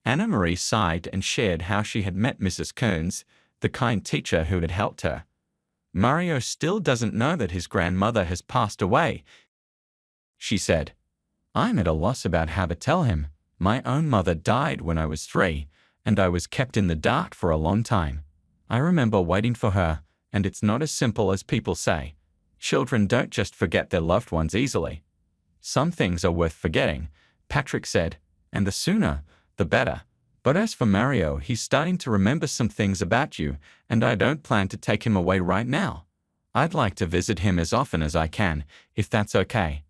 S2: Anna Marie sighed and shared how she had met Mrs. Kearns, the kind teacher who had helped her. Mario still doesn't know that his grandmother has passed away, she said. I'm at a loss about how to tell him. My own mother died when I was 3, and I was kept in the dark for a long time. I remember waiting for her, and it's not as simple as people say. Children don't just forget their loved ones easily. Some things are worth forgetting, Patrick said, And the sooner, the better. But as for Mario, he's starting to remember some things about you, and I don't plan to take him away right now. I'd like to visit him as often as I can, if that's okay.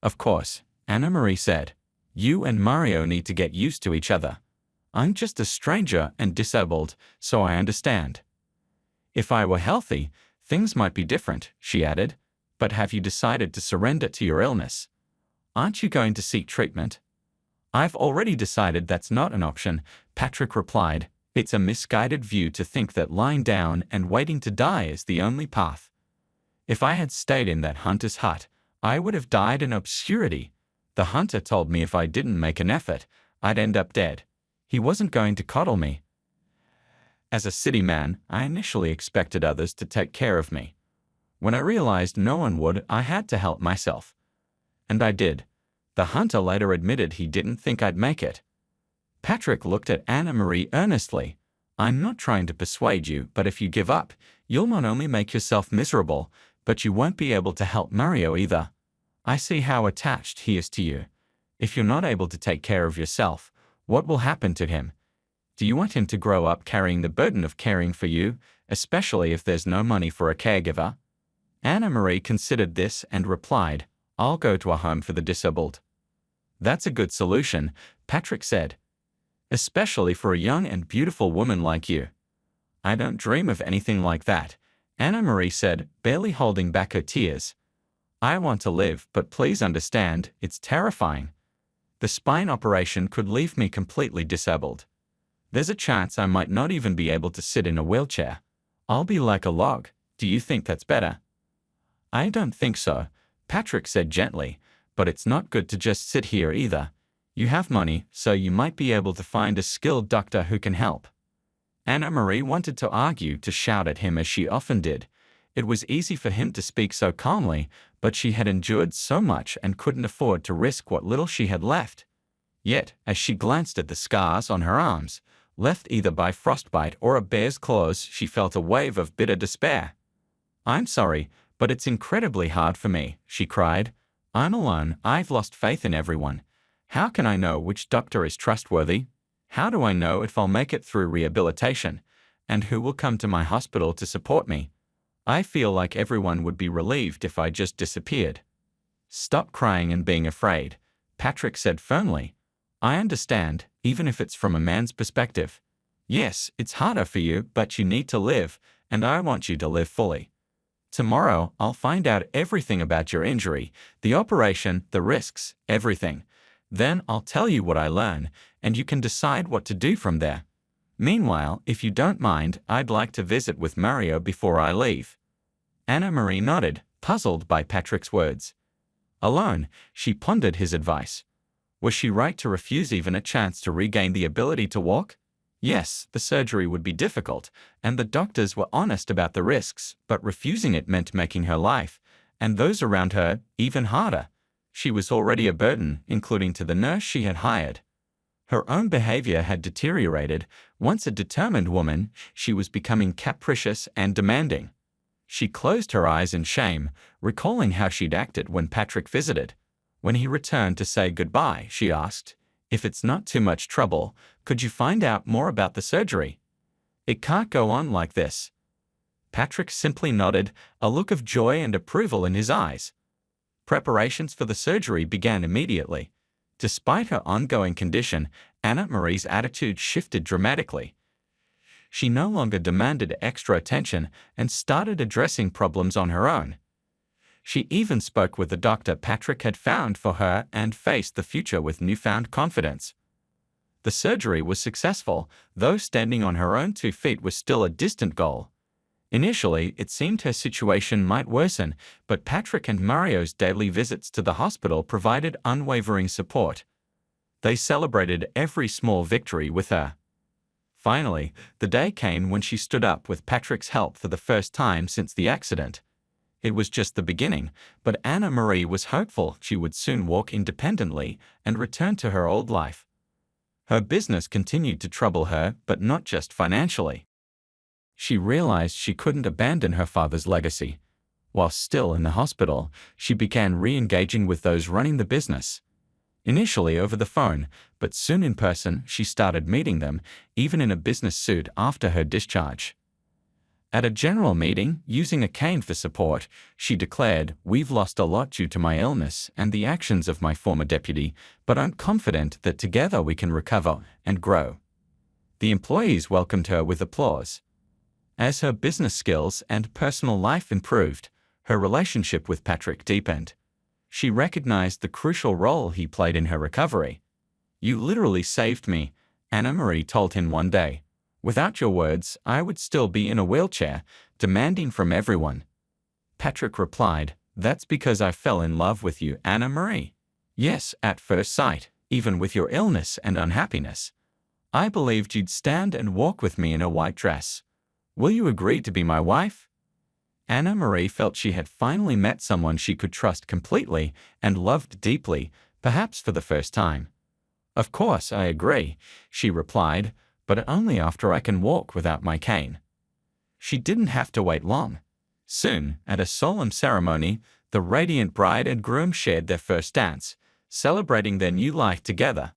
S2: Of course, Anna Marie said. You and Mario need to get used to each other. I'm just a stranger and disabled, so I understand. If I were healthy, things might be different, she added. But have you decided to surrender to your illness? Aren't you going to seek treatment? I've already decided that's not an option, Patrick replied. It's a misguided view to think that lying down and waiting to die is the only path. If I had stayed in that hunter's hut, I would have died in obscurity. The hunter told me if I didn't make an effort, I'd end up dead. He wasn't going to coddle me. As a city man, I initially expected others to take care of me. When I realized no one would, I had to help myself. And I did. The hunter later admitted he didn't think I'd make it. Patrick looked at Anna Marie earnestly. I'm not trying to persuade you, but if you give up, you'll not only make yourself miserable, but you won't be able to help Mario either. I see how attached he is to you. If you're not able to take care of yourself, what will happen to him? Do you want him to grow up carrying the burden of caring for you, especially if there's no money for a caregiver? Anna Marie considered this and replied, I'll go to a home for the disabled. That's a good solution, Patrick said. Especially for a young and beautiful woman like you. I don't dream of anything like that, Anna Marie said, barely holding back her tears. I want to live, but please understand, it's terrifying. The spine operation could leave me completely disabled. There's a chance I might not even be able to sit in a wheelchair. I'll be like a log. Do you think that's better? I don't think so, Patrick said gently, but it's not good to just sit here either. You have money, so you might be able to find a skilled doctor who can help. Anna Marie wanted to argue, to shout at him as she often did. It was easy for him to speak so calmly, but she had endured so much and couldn't afford to risk what little she had left. Yet, as she glanced at the scars on her arms, left either by frostbite or a bear's claws, she felt a wave of bitter despair. I'm sorry, but it's incredibly hard for me, she cried. I'm alone, I've lost faith in everyone. How can I know which doctor is trustworthy? How do I know if I'll make it through rehabilitation? And who will come to my hospital to support me? I feel like everyone would be relieved if I just disappeared. Stop crying and being afraid, Patrick said firmly. I understand, even if it's from a man's perspective. Yes, it's harder for you, but you need to live, and I want you to live fully. Tomorrow, I'll find out everything about your injury, the operation, the risks, everything. Then I'll tell you what I learn, and you can decide what to do from there. Meanwhile, if you don't mind, I'd like to visit with Mario before I leave. Anna Marie nodded, puzzled by Patrick's words. Alone, she pondered his advice. Was she right to refuse even a chance to regain the ability to walk? Yes, the surgery would be difficult, and the doctors were honest about the risks, but refusing it meant making her life, and those around her, even harder. She was already a burden, including to the nurse she had hired. Her own behavior had deteriorated. Once a determined woman, she was becoming capricious and demanding. She closed her eyes in shame, recalling how she'd acted when Patrick visited. When he returned to say goodbye, she asked, If it's not too much trouble, could you find out more about the surgery? It can't go on like this. Patrick simply nodded, a look of joy and approval in his eyes. Preparations for the surgery began immediately. Despite her ongoing condition, Anna Marie's attitude shifted dramatically. She no longer demanded extra attention and started addressing problems on her own. She even spoke with the doctor Patrick had found for her and faced the future with newfound confidence. The surgery was successful, though standing on her own 2 feet was still a distant goal. Initially, it seemed her situation might worsen, but Patrick and Mario's daily visits to the hospital provided unwavering support. They celebrated every small victory with her. Finally, the day came when she stood up with Patrick's help for the first time since the accident. It was just the beginning, but Anna Marie was hopeful she would soon walk independently and return to her old life. Her business continued to trouble her, but not just financially. She realized she couldn't abandon her father's legacy. While still in the hospital, she began re-engaging with those running the business. Initially over the phone, but soon in person she started meeting them, even in a business suit after her discharge. At a general meeting, using a cane for support, she declared, "We've lost a lot due to my illness and the actions of my former deputy, but I'm confident that together we can recover and grow." The employees welcomed her with applause. As her business skills and personal life improved, her relationship with Patrick deepened. She recognized the crucial role he played in her recovery. "You literally saved me," Anna Marie told him one day. "Without your words, I would still be in a wheelchair, demanding from everyone." Patrick replied, "That's because I fell in love with you, Anna Marie. Yes, at first sight, even with your illness and unhappiness. I believed you'd stand and walk with me in a white dress. Will you agree to be my wife?" Anna Marie felt she had finally met someone she could trust completely and loved deeply, perhaps for the first time. "Of course, I agree," she replied, "but only after I can walk without my cane." She didn't have to wait long. Soon, at a solemn ceremony, the radiant bride and groom shared their first dance, celebrating their new life together.